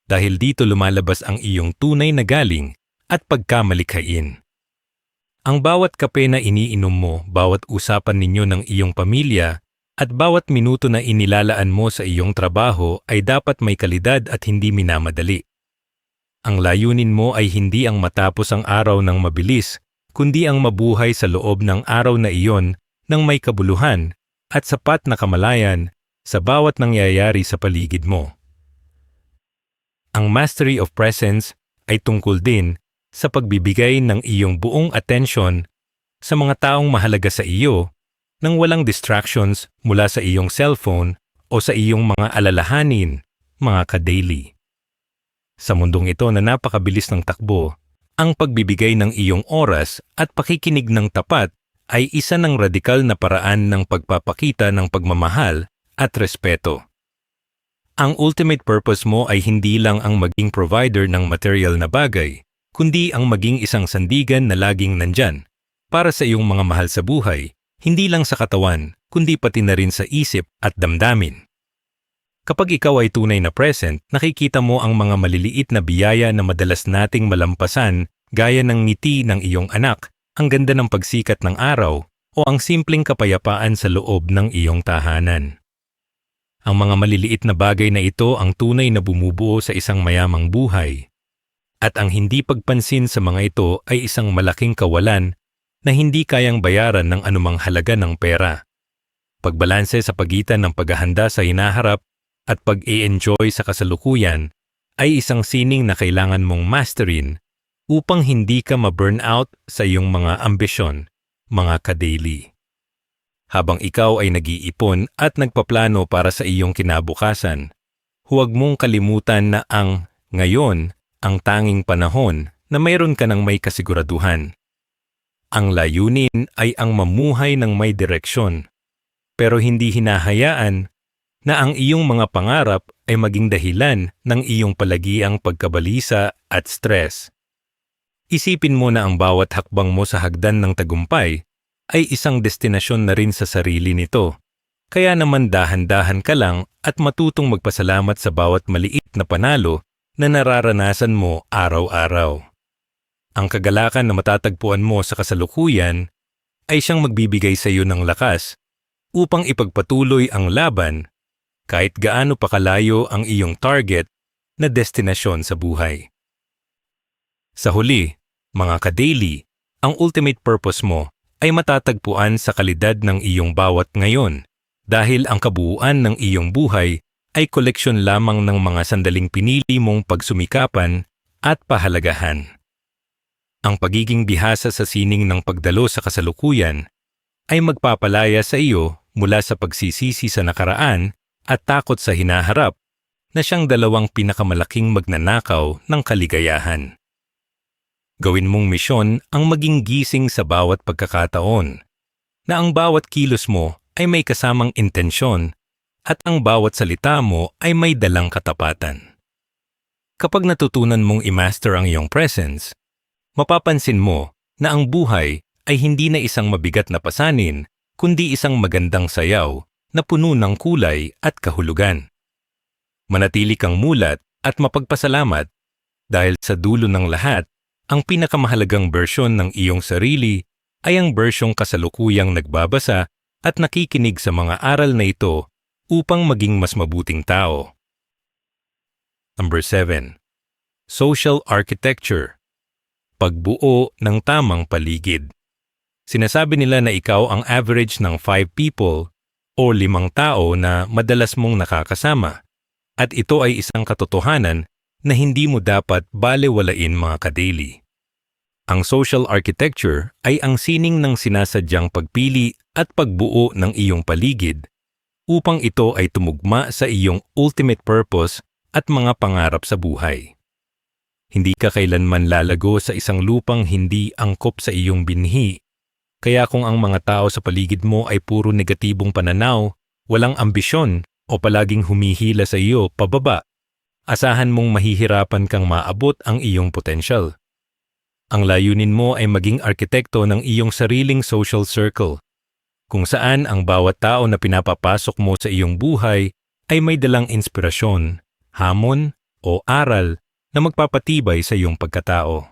dahil dito lumalabas ang iyong tunay na galing at pagkamalikhain. Ang bawat kape na iniinom mo, bawat usapan ninyo ng iyong pamilya, at bawat minuto na inilalaan mo sa iyong trabaho ay dapat may kalidad at hindi minamadali. Ang layunin mo ay hindi ang matapos ang araw ng mabilis, kundi ang mabuhay sa loob ng araw na iyon ng may kabuluhan at sapat na kamalayan sa bawat nangyayari sa paligid mo. Ang mastery of presence ay tungkol din sa pagbibigay ng iyong buong atensyon sa mga taong mahalaga sa iyo nang walang distractions mula sa iyong cellphone o sa iyong mga alalahanin, mga ka-daily. Sa mundong ito na napakabilis ng takbo, ang pagbibigay ng iyong oras at pakikinig ng tapat ay isa ng radikal na paraan ng pagpapakita ng pagmamahal at respeto. Ang ultimate purpose mo ay hindi lang ang maging provider ng material na bagay, kundi ang maging isang sandigan na laging nandyan para sa iyong mga mahal sa buhay, hindi lang sa katawan, kundi pati na rin sa isip at damdamin. Kapag ikaw ay tunay na present, nakikita mo ang mga maliliit na biyaya na madalas nating malampasan gaya ng ngiti ng iyong anak, ang ganda ng pagsikat ng araw, o ang simpleng kapayapaan sa loob ng iyong tahanan. Ang mga maliliit na bagay na ito ang tunay na bumubuo sa isang mayamang buhay. At ang hindi pagpansin sa mga ito ay isang malaking kawalan na hindi kayang bayaran ng anumang halaga ng pera. Pagbalanse sa pagitan ng paghahanda sa hinaharap at pag-i-enjoy sa kasalukuyan ay isang sining na kailangan mong masterin upang hindi ka ma-burnout sa iyong mga ambisyon, mga ka-daily. Habang ikaw ay nag-iipon at nagpaplano para sa iyong kinabukasan, huwag mong kalimutan na ang ngayon ang tanging panahon na mayroon ka ng may kasiguraduhan. Ang layunin ay ang mamuhay ng may direksyon, pero hindi hinahayaan na ang iyong mga pangarap ay maging dahilan ng iyong palagiang pagkabalisa at stress. Isipin mo na ang bawat hakbang mo sa hagdan ng tagumpay ay isang destinasyon na rin sa sarili nito. Kaya naman dahan-dahan ka lang at matutong magpasalamat sa bawat maliit na panalo na nararanasan mo araw-araw. Ang kagalakan na matatagpuan mo sa kasalukuyan ay siyang magbibigay sa iyo ng lakas upang ipagpatuloy ang laban kahit gaano pa kalayo ang iyong target na destinasyon sa buhay. Sa huli, mga ka-daily, ang ultimate purpose mo ay matatagpuan sa kalidad ng iyong bawat ngayon dahil ang kabuuan ng iyong buhay ay koleksyon lamang ng mga sandaling pinili mong pagsumikapan at pahalagahan. Ang pagiging bihasa sa sining ng pagdalo sa kasalukuyan ay magpapalaya sa iyo mula sa pagsisisi sa nakaraan at takot sa hinaharap na siyang dalawang pinakamalaking magnanakaw ng kaligayahan. Gawin mong misyon ang maging gising sa bawat pagkakataon, na ang bawat kilos mo ay may kasamang intensyon at ang bawat salita mo ay may dalang katapatan. Kapag natutunan mong i-master ang iyong presence, mapapansin mo na ang buhay ay hindi na isang mabigat na pasanin, kundi isang magandang sayaw na puno ng kulay at kahulugan. Manatili kang mulat at mapagpasalamat dahil sa dulo ng lahat, ang pinakamahalagang bersyon ng iyong sarili ay ang bersyong kasalukuyang nagbabasa at nakikinig sa mga aral na ito upang maging mas mabuting tao. Number 7. Social Architecture. Pagbuo ng tamang paligid. Sinasabi nila na ikaw ang average ng 5 people o 5 tao na madalas mong nakakasama, at ito ay isang katotohanan na hindi mo dapat balewalain mga ka-daily. Ang social architecture ay ang sining ng sinasadyang pagpili at pagbuo ng iyong paligid upang ito ay tumugma sa iyong ultimate purpose at mga pangarap sa buhay. Hindi ka kailanman lalago sa isang lupang hindi angkop sa iyong binhi. Kaya kung ang mga tao sa paligid mo ay puro negatibong pananaw, walang ambisyon o palaging humihila sa iyo pababa, asahan mong mahihirapan kang maabot ang iyong potensyal. Ang layunin mo ay maging arkitekto ng iyong sariling social circle, kung saan ang bawat tao na pinapapasok mo sa iyong buhay ay may dalang inspirasyon, hamon o aral na magpapatibay sa iyong pagkatao.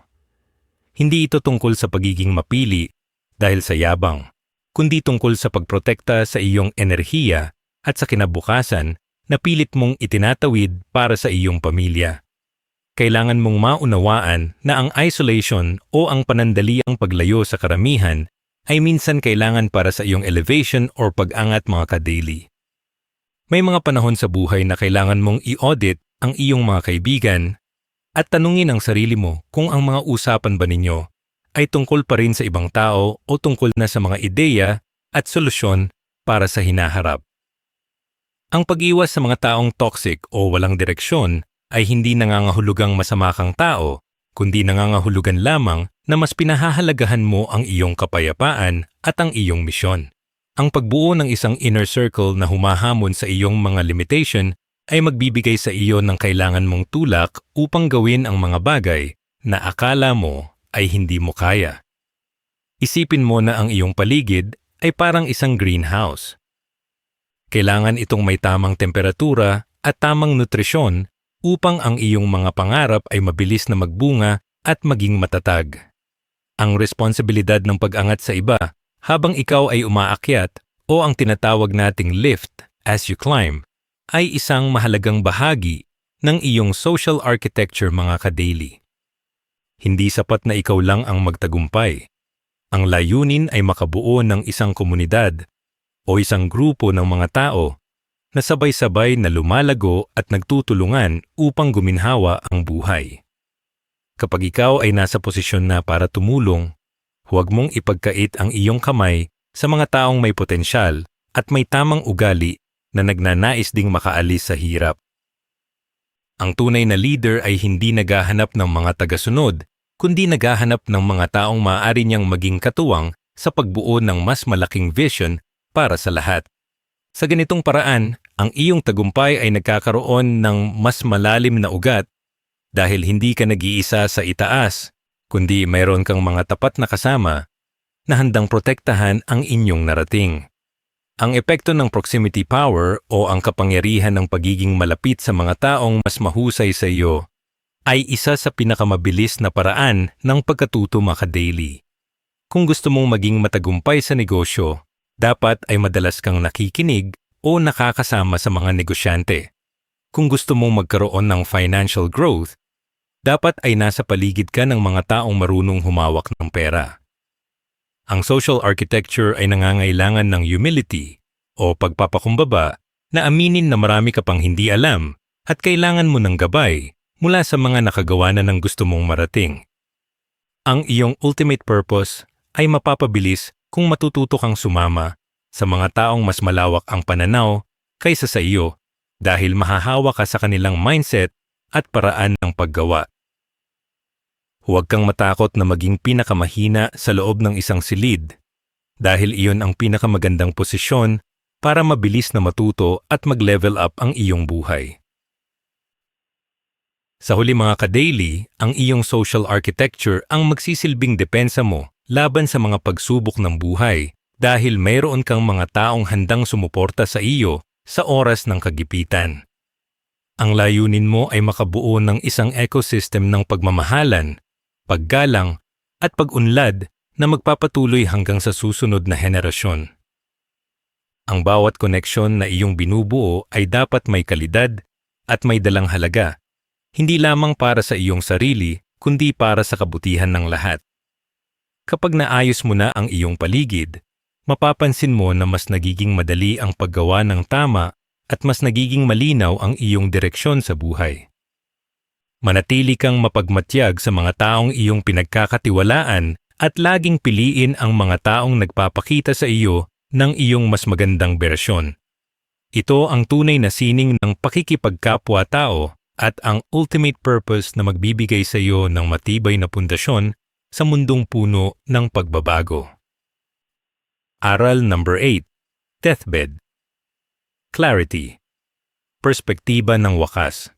Hindi ito tungkol sa pagiging mapili dahil sa yabang, kundi tungkol sa pagprotekta sa iyong enerhiya at sa kinabukasan na pilit mong itinatawid para sa iyong pamilya. Kailangan mong maunawaan na ang isolation o ang panandaliang paglayo sa karamihan ay minsan kailangan para sa iyong elevation or pag-angat mga ka-daily. May mga panahon sa buhay na kailangan mong i-audit ang iyong mga kaibigan at tanungin ang sarili mo kung ang mga usapan ba ninyo ay tungkol pa rin sa ibang tao o tungkol na sa mga ideya at solusyon para sa hinaharap. Ang pag-iwas sa mga taong toxic o walang direksyon ay hindi nangangahulugang masama kang tao, kundi nangangahulugan lamang na mas pinahahalagahan mo ang iyong kapayapaan at ang iyong misyon. Ang pagbuo ng isang inner circle na humahamon sa iyong mga limitation ay magbibigay sa iyo ng kailangan mong tulak upang gawin ang mga bagay na akala mo ay hindi mo kaya. Isipin mo na ang iyong paligid ay parang isang greenhouse. Kailangan itong may tamang temperatura at tamang nutrisyon upang ang iyong mga pangarap ay mabilis na magbunga at maging matatag. Ang responsibilidad ng pag-angat sa iba habang ikaw ay umaakyat o ang tinatawag nating lift as you climb ay isang mahalagang bahagi ng iyong social architecture, mga ka-daily. Hindi sapat na ikaw lang ang magtagumpay. Ang layunin ay makabuo ng isang komunidad o isang grupo ng mga tao na sabay-sabay na lumalago at nagtutulungan upang guminhawa ang buhay. Kapag ikaw ay nasa posisyon na para tumulong, huwag mong ipagkait ang iyong kamay sa mga taong may potensyal at may tamang ugali na nagnanais ding makaalis sa hirap. Ang tunay na leader ay hindi naghahanap ng mga tagasunod, kundi naghahanap ng mga taong maaari niyang maging katuwang sa pagbuo ng mas malaking vision para sa lahat. Sa ganitong paraan, ang iyong tagumpay ay nagkakaroon ng mas malalim na ugat dahil hindi ka nag-iisa sa itaas, kundi mayroon kang mga tapat na kasama na handang protektahan ang inyong narating. Ang epekto ng proximity power o ang kapangyarihan ng pagiging malapit sa mga taong mas mahusay sa iyo ay isa sa pinakamabilis na paraan ng pagkatuto, maka-daily. Kung gusto mong maging matagumpay sa negosyo, dapat ay madalas kang nakikinig o nakakasama sa mga negosyante. Kung gusto mong magkaroon ng financial growth, dapat ay nasa paligid ka ng mga taong marunong humawak ng pera. Ang social architecture ay nangangailangan ng humility o pagpapakumbaba na aminin na marami ka pang hindi alam at kailangan mo ng gabay mula sa mga nakagawa na ng gusto mong marating. Ang iyong ultimate purpose ay mapapabilis kung matututo kang sumama sa mga taong mas malawak ang pananaw kaysa sa iyo dahil mahahawa ka sa kanilang mindset at paraan ng paggawa. Huwag kang matakot na maging pinakamahina sa loob ng isang silid dahil iyon ang pinakamagandang posisyon para mabilis na matuto at mag-level up ang iyong buhay. Sa huli, mga ka-daily, ang iyong social architecture ang magsisilbing depensa mo laban sa mga pagsubok ng buhay dahil mayroon kang mga taong handang sumuporta sa iyo sa oras ng kagipitan. Ang layunin mo ay makabuo ng isang ecosystem ng pagmamahalan, paggalang at pag-unlad na magpapatuloy hanggang sa susunod na henerasyon. Ang bawat koneksyon na iyong binubuo ay dapat may kalidad at may dalang halaga, hindi lamang para sa iyong sarili, kundi para sa kabutihan ng lahat. Kapag naayos mo na ang iyong paligid, mapapansin mo na mas nagiging madali ang paggawa ng tama at mas nagiging malinaw ang iyong direksyon sa buhay. Manatili kang mapagmatyag sa mga taong iyong pinagkakatiwalaan at laging piliin ang mga taong nagpapakita sa iyo ng iyong mas magandang bersyon. Ito ang tunay na sining ng pakikipagkapwa-tao at ang ultimate purpose na magbibigay sa iyo ng matibay na pundasyon sa mundong puno ng pagbabago. Aral number 8. Deathbed. Clarity. Perspektiba ng wakas.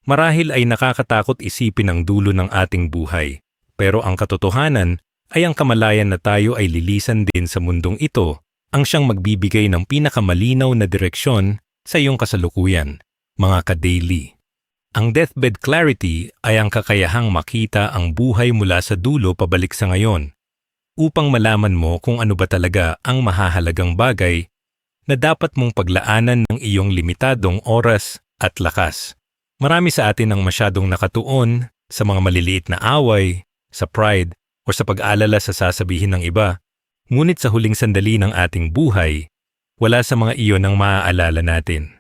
Marahil ay nakakatakot isipin ang dulo ng ating buhay, pero ang katotohanan ay ang kamalayan na tayo ay lilisan din sa mundong ito ang siyang magbibigay ng pinakamalinaw na direksyon sa iyong kasalukuyan, mga ka-daily. Ang deathbed clarity ay ang kakayahang makita ang buhay mula sa dulo pabalik sa ngayon, upang malaman mo kung ano ba talaga ang mahahalagang bagay na dapat mong paglaanan ng iyong limitadong oras at lakas. Marami sa atin ang masyadong nakatuon sa mga maliliit na away, sa pride, o sa pag-alala sa sasabihin ng iba, ngunit sa huling sandali ng ating buhay, wala sa mga iyon ang maaalala natin.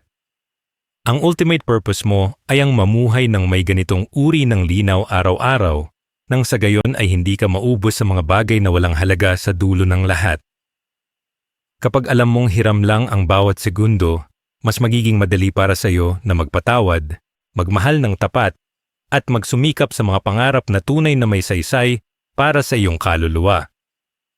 Ang ultimate purpose mo ay ang mamuhay ng may ganitong uri ng linaw araw-araw nang sa gayon ay hindi ka maubos sa mga bagay na walang halaga sa dulo ng lahat. Kapag alam mong hiram lang ang bawat segundo, mas magiging madali para sa iyo na magpatawad, magmahal ng tapat, at magsumikap sa mga pangarap na tunay na may saysay para sa iyong kaluluwa.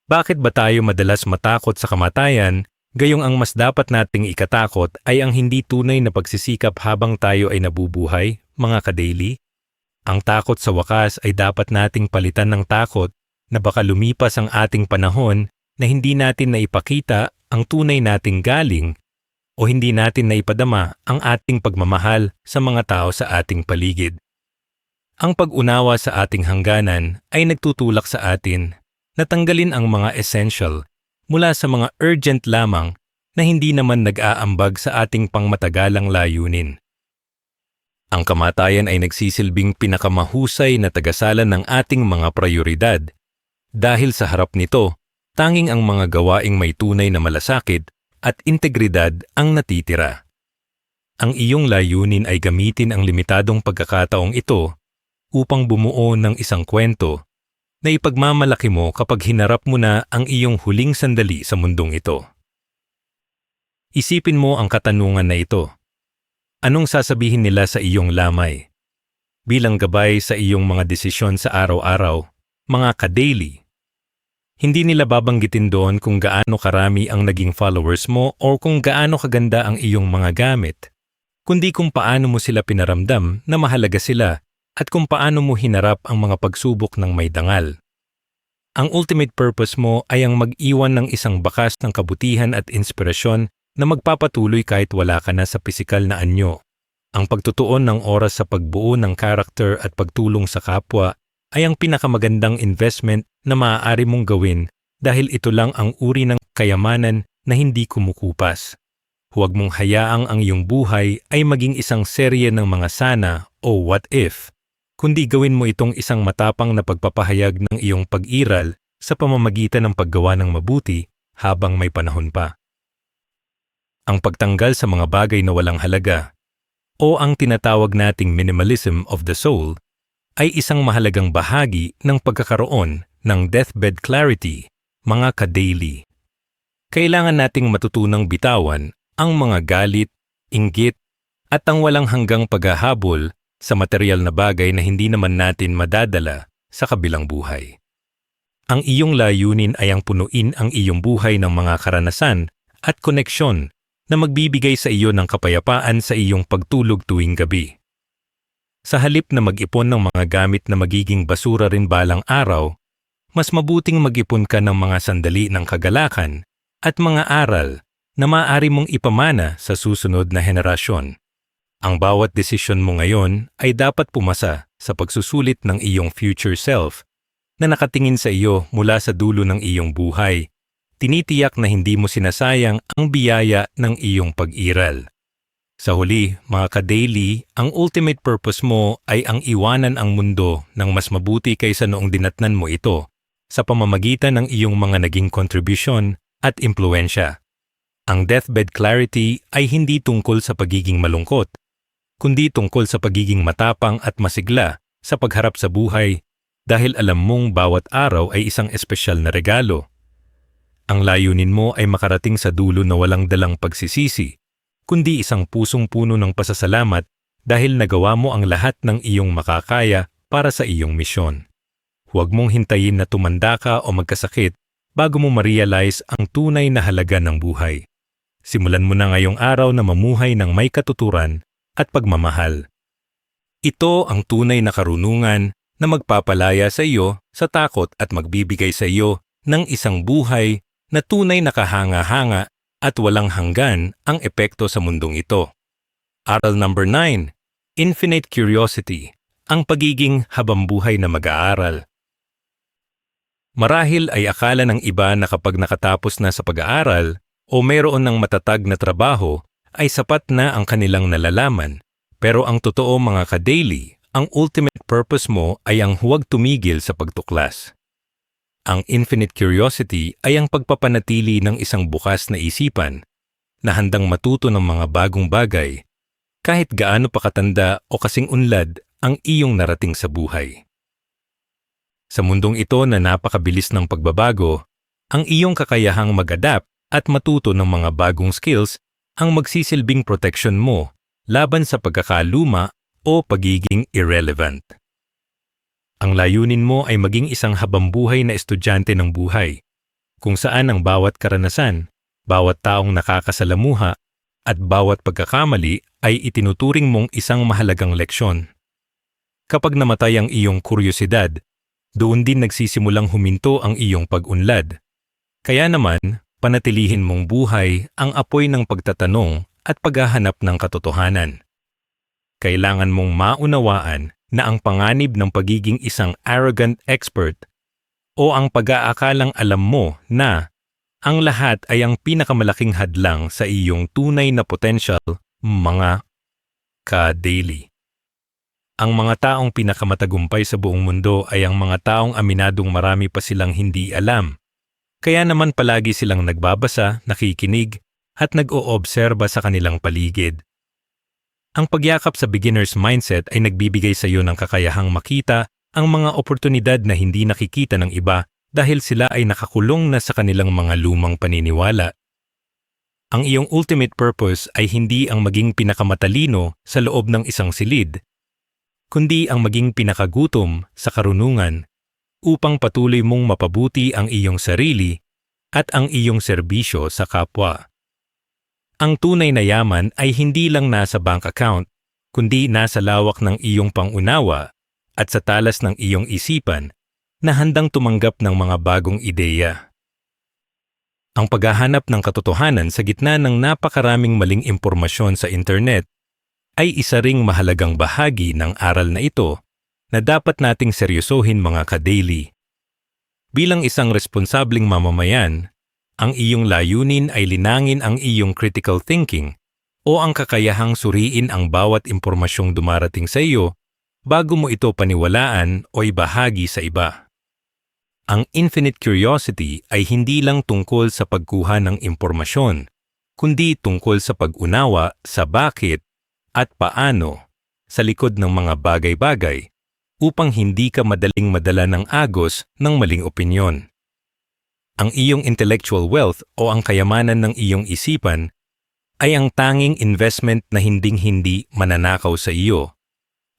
Bakit ba tayo madalas matakot sa kamatayan? Gayong ang mas dapat nating ikatakot ay ang hindi tunay na pagsisikap habang tayo ay nabubuhay, mga ka-daily. Ang takot sa wakas ay dapat nating palitan ng takot na baka lumipas ang ating panahon na hindi natin naipakita ang tunay nating galing o hindi natin naipadama ang ating pagmamahal sa mga tao sa ating paligid. Ang pag-unawa sa ating hangganan ay nagtutulak sa atin na tanggalin ang mga essential mula sa mga urgent lamang na hindi naman nag-aambag sa ating pangmatagalang layunin. Ang kamatayan ay nagsisilbing pinakamahusay na tagasalan ng ating mga prioridad. Dahil sa harap nito, tanging ang mga gawaing may tunay na malasakit at integridad ang natitira. Ang iyong layunin ay gamitin ang limitadong pagkakataong ito upang bumuo ng isang kwento na ipagmamalaki mo kapag hinarap mo na ang iyong huling sandali sa mundong ito. Isipin mo ang katanungan na ito. Anong sasabihin nila sa iyong lamay? Bilang gabay sa iyong mga desisyon sa araw-araw, mga ka-daily. Hindi nila babanggitin doon kung gaano karami ang naging followers mo o kung gaano kaganda ang iyong mga gamit, kundi kung paano mo sila pinaramdam na mahalaga sila at kung paano mo hinarap ang mga pagsubok ng may dangal. Ang ultimate purpose mo ay ang mag-iwan ng isang bakas ng kabutihan at inspirasyon na magpapatuloy kahit wala ka na sa pisikal na anyo. Ang pagtutuon ng oras sa pagbuo ng karakter at pagtulong sa kapwa ay ang pinakamagandang investment na maaari mong gawin dahil ito lang ang uri ng kayamanan na hindi kumukupas. Huwag mong hayaang ang iyong buhay ay maging isang serye ng mga sana o what if, kundi gawin mo itong isang matapang na pagpapahayag ng iyong pag-iral sa pamamagitan ng paggawa ng mabuti habang may panahon pa. Ang pagtanggal sa mga bagay na walang halaga o ang tinatawag nating minimalism of the soul ay isang mahalagang bahagi ng pagkakaroon ng deathbed clarity, mga ka-daily. Kailangan nating matutunang bitawan ang mga galit, inggit, at ang walang hanggang paghahabol sa material na bagay na hindi naman natin madadala sa kabilang buhay. Ang iyong layunin ay ang punuin ang iyong buhay ng mga karanasan at koneksyon na magbibigay sa iyo ng kapayapaan sa iyong pagtulog tuwing gabi. Sa halip na mag-ipon ng mga gamit na magiging basura rin balang araw, mas mabuting mag-ipon ka ng mga sandali ng kagalakan at mga aral na maaari mong ipamana sa susunod na henerasyon. Ang bawat desisyon mo ngayon ay dapat pumasa sa pagsusulit ng iyong future self na nakatingin sa iyo mula sa dulo ng iyong buhay. Tinitiyak na hindi mo sinasayang ang biyaya ng iyong pag-iral. Sa huli, mga ka-daily, ang ultimate purpose mo ay ang iwanan ang mundo ng mas mabuti kaysa noong dinatnan mo ito sa pamamagitan ng iyong mga naging kontribusyon at impluensya. Ang deathbed clarity ay hindi tungkol sa pagiging malungkot, kundi tungkol sa pagiging matapang at masigla sa pagharap sa buhay dahil alam mong bawat araw ay isang espesyal na regalo. Ang layunin mo ay makarating sa dulo na walang dalang pagsisisi, kundi isang pusong puno ng pasasalamat dahil nagawa mo ang lahat ng iyong makakaya para sa iyong misyon. Huwag mong hintayin na tumanda ka o magkasakit bago mo ma-realize ang tunay na halaga ng buhay. Simulan mo na ngayong araw na mamuhay ng may katuturan at pagmamahal. Ito ang tunay na karunungan na magpapalaya sa iyo sa takot at magbibigay sa iyo ng isang buhay na tunay na kahanga-hanga at walang hanggan ang epekto sa mundong ito. Aral number 9, Infinite Curiosity, ang pagiging habambuhay na mag-aaral. Marahil ay akala ng iba na kapag nakatapos na sa pag-aaral o mayroon ng matatag na trabaho ay sapat na ang kanilang nalalaman. Pero ang totoo mga ka-daily, ang ultimate purpose mo ay ang huwag tumigil sa pagtuklas. Ang infinite curiosity ay ang pagpapanatili ng isang bukas na isipan na handang matuto ng mga bagong bagay kahit gaano pa katanda o kasing unlad ang iyong narating sa buhay. Sa mundong ito na napakabilis ng pagbabago, ang iyong kakayahang mag-adapt at matuto ng mga bagong skills ang magsisilbing proteksyon mo laban sa pagkakaluma o pagiging irrelevant. Ang layunin mo ay maging isang habambuhay na estudyante ng buhay, kung saan ang bawat karanasan, bawat taong nakakasalamuha, at bawat pagkakamali ay itinuturing mong isang mahalagang leksyon. Kapag namatay ang iyong kuryosidad, doon din nagsisimulang huminto ang iyong pag-unlad. Kaya naman, panatilihin mong buhay ang apoy ng pagtatanong at paghahanap ng katotohanan. Kailangan mong maunawaan na ang panganib ng pagiging isang arrogant expert o ang pag-aakalang alam mo na ang lahat ay ang pinakamalaking hadlang sa iyong tunay na potential, mga ka-daily. Ang mga taong pinakamatagumpay sa buong mundo ay ang mga taong aminadong marami pa silang hindi alam. Kaya naman palagi silang nagbabasa, nakikinig, at nag-oobserba sa kanilang paligid. Ang pagyakap sa beginner's mindset ay nagbibigay sa iyo ng kakayahang makita ang mga oportunidad na hindi nakikita ng iba dahil sila ay nakakulong na sa kanilang mga lumang paniniwala. Ang iyong ultimate purpose ay hindi ang maging pinakamatalino sa loob ng isang silid, kundi ang maging pinakagutom sa karunungan upang patuloy mong mapabuti ang iyong sarili at ang iyong serbisyo sa kapwa. Ang tunay na yaman ay hindi lang nasa bank account, kundi nasa lawak ng iyong pangunawa at sa talas ng iyong isipan na handang tumanggap ng mga bagong ideya. Ang paghahanap ng katotohanan sa gitna ng napakaraming maling impormasyon sa internet ay isa ring mahalagang bahagi ng aral na ito na dapat nating seryosohin, mga ka-daily. Bilang isang responsableng mamamayan, ang iyong layunin ay linangin ang iyong critical thinking o ang kakayahang suriin ang bawat impormasyong dumarating sa iyo bago mo ito paniwalaan o ibahagi sa iba. Ang infinite curiosity ay hindi lang tungkol sa pagkuha ng impormasyon, kundi tungkol sa pag-unawa sa bakit at paano sa likod ng mga bagay-bagay upang hindi ka madaling madala ng agos ng maling opinyon. Ang iyong intellectual wealth o ang kayamanan ng iyong isipan ay ang tanging investment na hinding-hindi mananakaw sa iyo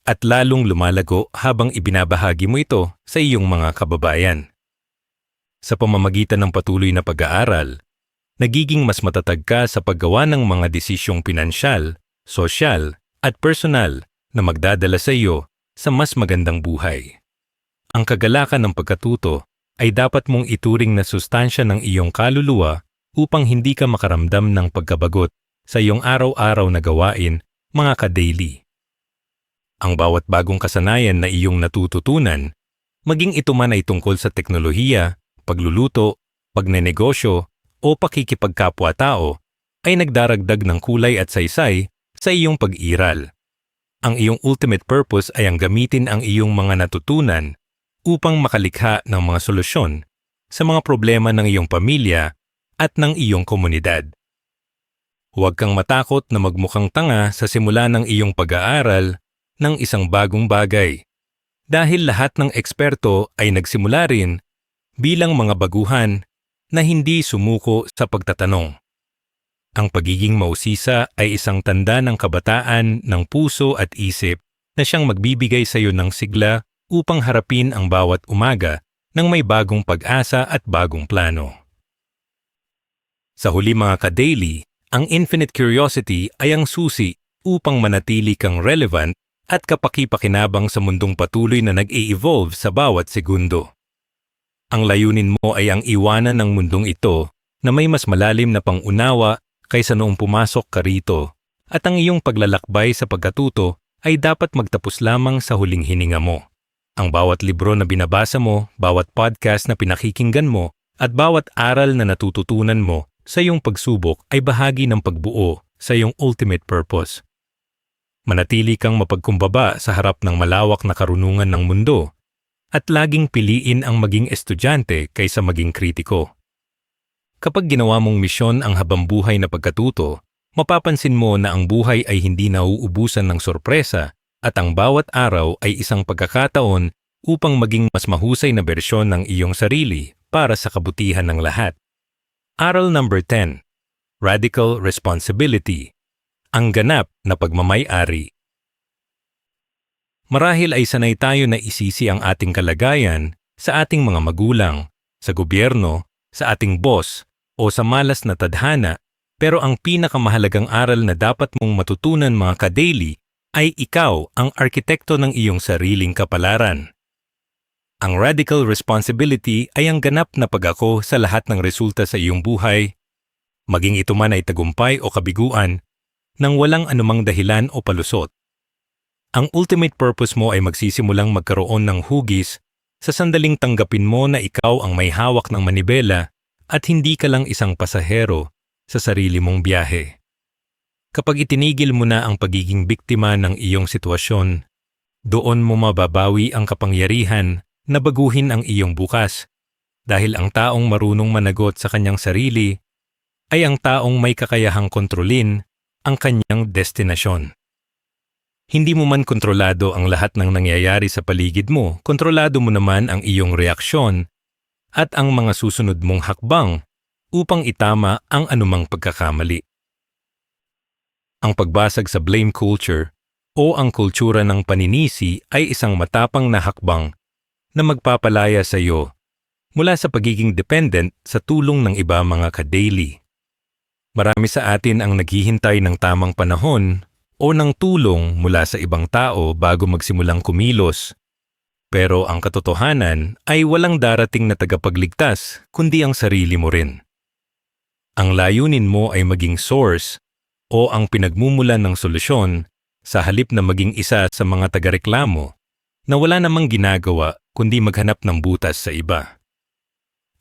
at lalong lumalago habang ibinabahagi mo ito sa iyong mga kababayan. Sa pamamagitan ng patuloy na pag-aaral, nagiging mas matatag ka sa paggawa ng mga desisyong pinansyal, sosyal at personal na magdadala sa iyo sa mas magandang buhay. Ang kagalakan ng pagkatuto ay dapat mong ituring na sustansya ng iyong kaluluwa upang hindi ka makaramdam ng pagkabagot sa iyong araw-araw na gawain, mga ka-daily. Ang bawat bagong kasanayan na iyong natututunan, maging ito man ay tungkol sa teknolohiya, pagluluto, pagnenegosyo o pakikipagkapwa-tao, ay nagdaragdag ng kulay at saysay sa iyong pag-iral. Ang iyong ultimate purpose ay ang gamitin ang iyong mga natutunan upang makalikha ng mga solusyon sa mga problema ng iyong pamilya at ng iyong komunidad. Huwag kang matakot na magmukhang tanga sa simula ng iyong pag-aaral ng isang bagong bagay, dahil lahat ng eksperto ay nagsimula rin bilang mga baguhan na hindi sumuko sa pagtatanong. Ang pagiging mausisa ay isang tanda ng kabataan ng puso at isip na siyang magbibigay sa iyo ng sigla upang harapin ang bawat umaga ng may bagong pag-asa at bagong plano. Sa huli, mga ka-daily, ang infinite curiosity ay ang susi upang manatili kang relevant at kapaki-pakinabang sa mundong patuloy na nag-i-evolve sa bawat segundo. Ang layunin mo ay ang iwanan ng mundong ito na may mas malalim na pangunawa kaysa noong pumasok ka rito, at ang iyong paglalakbay sa pagkatuto ay dapat magtapos lamang sa huling hininga mo. Ang bawat libro na binabasa mo, bawat podcast na pinakikinggan mo, at bawat aral na natututunan mo sa iyong pagsubok ay bahagi ng pagbuo sa iyong ultimate purpose. Manatili kang mapagkumbaba sa harap ng malawak na karunungan ng mundo at laging piliin ang maging estudyante kaysa maging kritiko. Kapag ginawa mong misyon ang habambuhay na pagkatuto, mapapansin mo na ang buhay ay hindi nauubusan ng sorpresa at ang bawat araw ay isang pagkakataon upang maging mas mahusay na bersyon ng iyong sarili para sa kabutihan ng lahat. Aral number 10. Radical Responsibility. Ang ganap na pagmamay-ari. Marahil ay sanay tayo na isisi ang ating kalagayan sa ating mga magulang, sa gobyerno, sa ating boss, o sa malas na tadhana, pero ang pinakamahalagang aral na dapat mong matutunan, mga ka-daily, ay ikaw ang arkitekto ng iyong sariling kapalaran. Ang radical responsibility ay ang ganap na pag-ako sa lahat ng resulta sa iyong buhay, maging ito man ay tagumpay o kabiguan, nang walang anumang dahilan o palusot. Ang ultimate purpose mo ay magsisimulang magkaroon ng hugis sa sandaling tanggapin mo na ikaw ang may hawak ng manibela at hindi ka lang isang pasahero sa sarili mong biyahe. Kapag itinigil mo na ang pagiging biktima ng iyong sitwasyon, doon mo mababawi ang kapangyarihan na baguhin ang iyong bukas dahil ang taong marunong managot sa kanyang sarili ay ang taong may kakayahang kontrolin ang kanyang destinasyon. Hindi mo man kontrolado ang lahat ng nangyayari sa paligid mo, kontrolado mo naman ang iyong reaksyon at ang mga susunod mong hakbang upang itama ang anumang pagkakamali. Ang pagbasag sa blame culture o ang kultura ng paninisi ay isang matapang na hakbang na magpapalaya sa iyo mula sa pagiging dependent sa tulong ng iba mga ka-daily. Marami sa atin ang naghihintay ng tamang panahon o ng tulong mula sa ibang tao bago magsimulang kumilos. Pero ang katotohanan ay walang darating na tagapagligtas kundi ang sarili mo rin. Ang layunin mo ay maging source o ang pinagmumulan ng solusyon sa halip na maging isa sa mga tagareklamo na wala namang ginagawa kundi maghanap ng butas sa iba.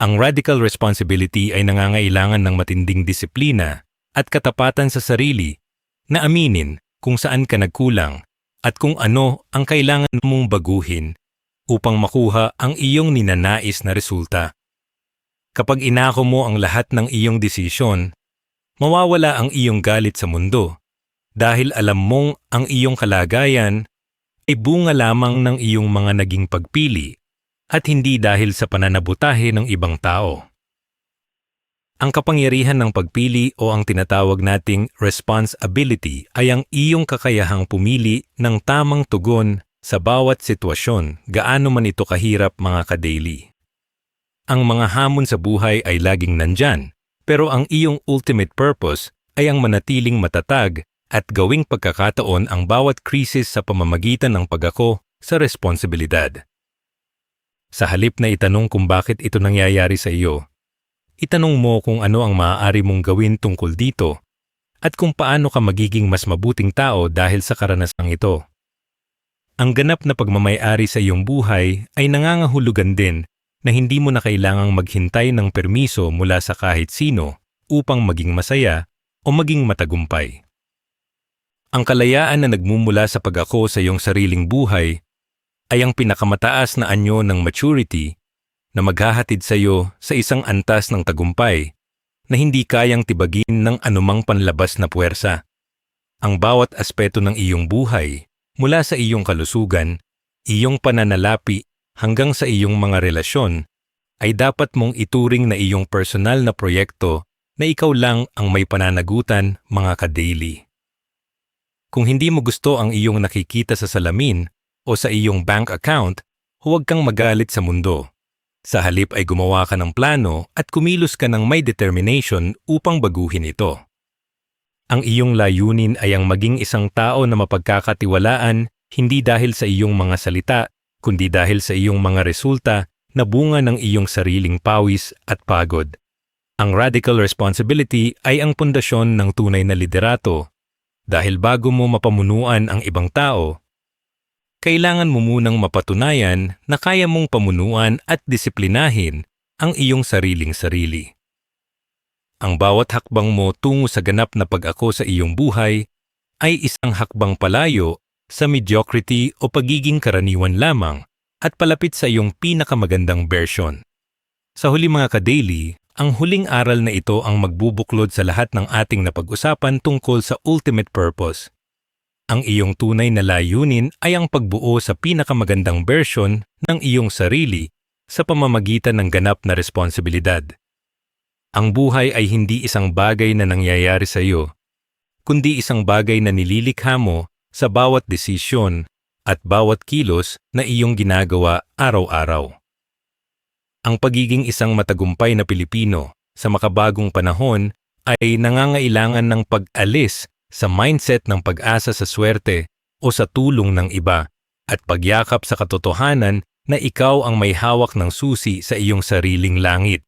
Ang radical responsibility ay nangangailangan ng matinding disiplina at katapatan sa sarili na aminin kung saan ka nagkulang at kung ano ang kailangan mong baguhin upang makuha ang iyong ninanais na resulta. Kapag inako mo ang lahat ng iyong desisyon, mawawala ang iyong galit sa mundo dahil alam mong ang iyong kalagayan ay bunga lamang ng iyong mga naging pagpili at hindi dahil sa pananabutahe ng ibang tao. Ang kapangyarihan ng pagpili o ang tinatawag nating responsibility ay ang iyong kakayahang pumili ng tamang tugon sa bawat sitwasyon, gaano man ito kahirap mga ka-daily. Ang mga hamon sa buhay ay laging nandyan, pero ang iyong ultimate purpose ay ang manatiling matatag at gawing pagkakataon ang bawat krisis sa pamamagitan ng pag-ako sa responsibilidad. Sa halip na itanong kung bakit ito nangyayari sa iyo, itanong mo kung ano ang maaari mong gawin tungkol dito at kung paano ka magiging mas mabuting tao dahil sa karanasang ito. Ang ganap na pagmamay-ari sa iyong buhay ay nangangahulugan din na hindi mo na kailangang maghintay ng permiso mula sa kahit sino upang maging masaya o maging matagumpay. Ang kalayaan na nagmumula sa pag-ako sa iyong sariling buhay ay ang pinakamataas na anyo ng maturity na maghahatid sa iyo sa isang antas ng tagumpay na hindi kayang tibagin ng anumang panlabas na puwersa. Ang bawat aspeto ng iyong buhay, mula sa iyong kalusugan, iyong pananalapi hanggang sa iyong mga relasyon, ay dapat mong ituring na iyong personal na proyekto na ikaw lang ang may pananagutan mga ka-daily. Kung hindi mo gusto ang iyong nakikita sa salamin o sa iyong bank account, huwag kang magalit sa mundo. Sa halip ay gumawa ka ng plano at kumilos ka ng may determination upang baguhin ito. Ang iyong layunin ay ang maging isang tao na mapagkakatiwalaan hindi dahil sa iyong mga salita, kundi dahil sa iyong mga resulta na bunga ng iyong sariling pawis at pagod. Ang radical responsibility ay ang pundasyon ng tunay na liderato. Dahil bago mo mapamunuan ang ibang tao, kailangan mo munang mapatunayan na kaya mong pamunuan at disiplinahin ang iyong sariling-sarili. Ang bawat hakbang mo tungo sa ganap na pag-ako sa iyong buhay ay isang hakbang palayo sa mediocrity o pagiging karaniwan lamang at palapit sa iyong pinakamagandang version. Sa huli mga ka-daily, ang huling aral na ito ang magbubuklod sa lahat ng ating napag-usapan tungkol sa ultimate purpose. Ang iyong tunay na layunin ay ang pagbuo sa pinakamagandang version ng iyong sarili sa pamamagitan ng ganap na responsibilidad. Ang buhay ay hindi isang bagay na nangyayari sa iyo, kundi isang bagay na nililikha mo sa bawat desisyon at bawat kilos na iyong ginagawa araw-araw. Ang pagiging isang matagumpay na Pilipino sa makabagong panahon ay nangangailangan ng pag-alis sa mindset ng pag-asa sa swerte o sa tulong ng iba, at pagyakap sa katotohanan na ikaw ang may hawak ng susi sa iyong sariling langit.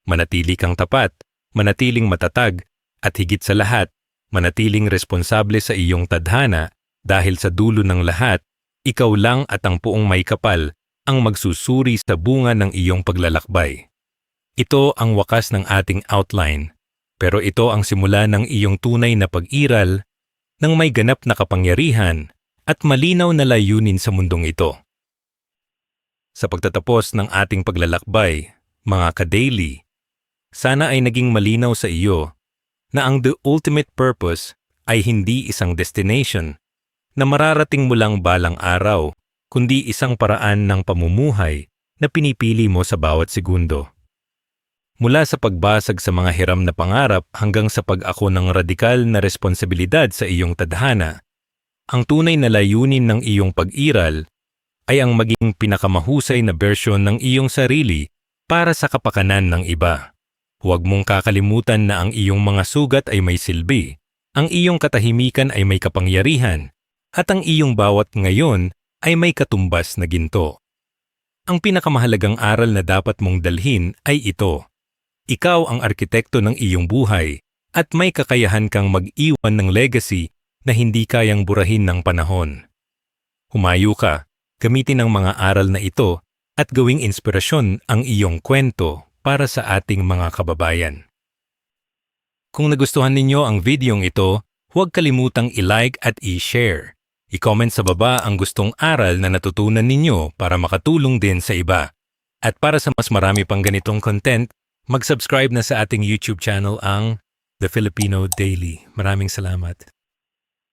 Manatili kang tapat, manatiling matatag, at higit sa lahat, manatiling responsable sa iyong tadhana dahil sa dulo ng lahat, ikaw lang at ang puong may kapal ang magsusuri sa bunga ng iyong paglalakbay. Ito ang wakas ng ating outline, pero ito ang simula ng iyong tunay na pag-iral ng may ganap na kapangyarihan at malinaw na layunin sa mundong ito. Sa pagtatapos ng ating paglalakbay, mga ka-daily, sana ay naging malinaw sa iyo na ang the ultimate purpose ay hindi isang destination na mararating mo lang balang araw, kundi isang paraan ng pamumuhay na pinipili mo sa bawat segundo. Mula sa pagbasag sa mga hiram na pangarap hanggang sa pag-ako ng radikal na responsibilidad sa iyong tadhana, ang tunay na layunin ng iyong pag-iral ay ang maging pinakamahusay na bersyon ng iyong sarili para sa kapakanan ng iba. Huwag mong kakalimutan na ang iyong mga sugat ay may silbi, ang iyong katahimikan ay may kapangyarihan, at ang iyong bawat ngayon ay may katumbas na ginto. Ang pinakamahalagang aral na dapat mong dalhin ay ito. Ikaw ang arkitekto ng iyong buhay at may kakayahan kang mag-iwan ng legacy na hindi kayang burahin ng panahon. Humayo ka, gamitin ang mga aral na ito at gawing inspirasyon ang iyong kwento para sa ating mga kababayan. Kung nagustuhan ninyo ang videong ito, huwag kalimutang i-like at i-share. I-comment sa baba ang gustong aral na natutunan ninyo para makatulong din sa iba. At para sa mas marami pang ganitong content, mag-subscribe na sa ating YouTube channel ang The Filipino Daily. Maraming salamat.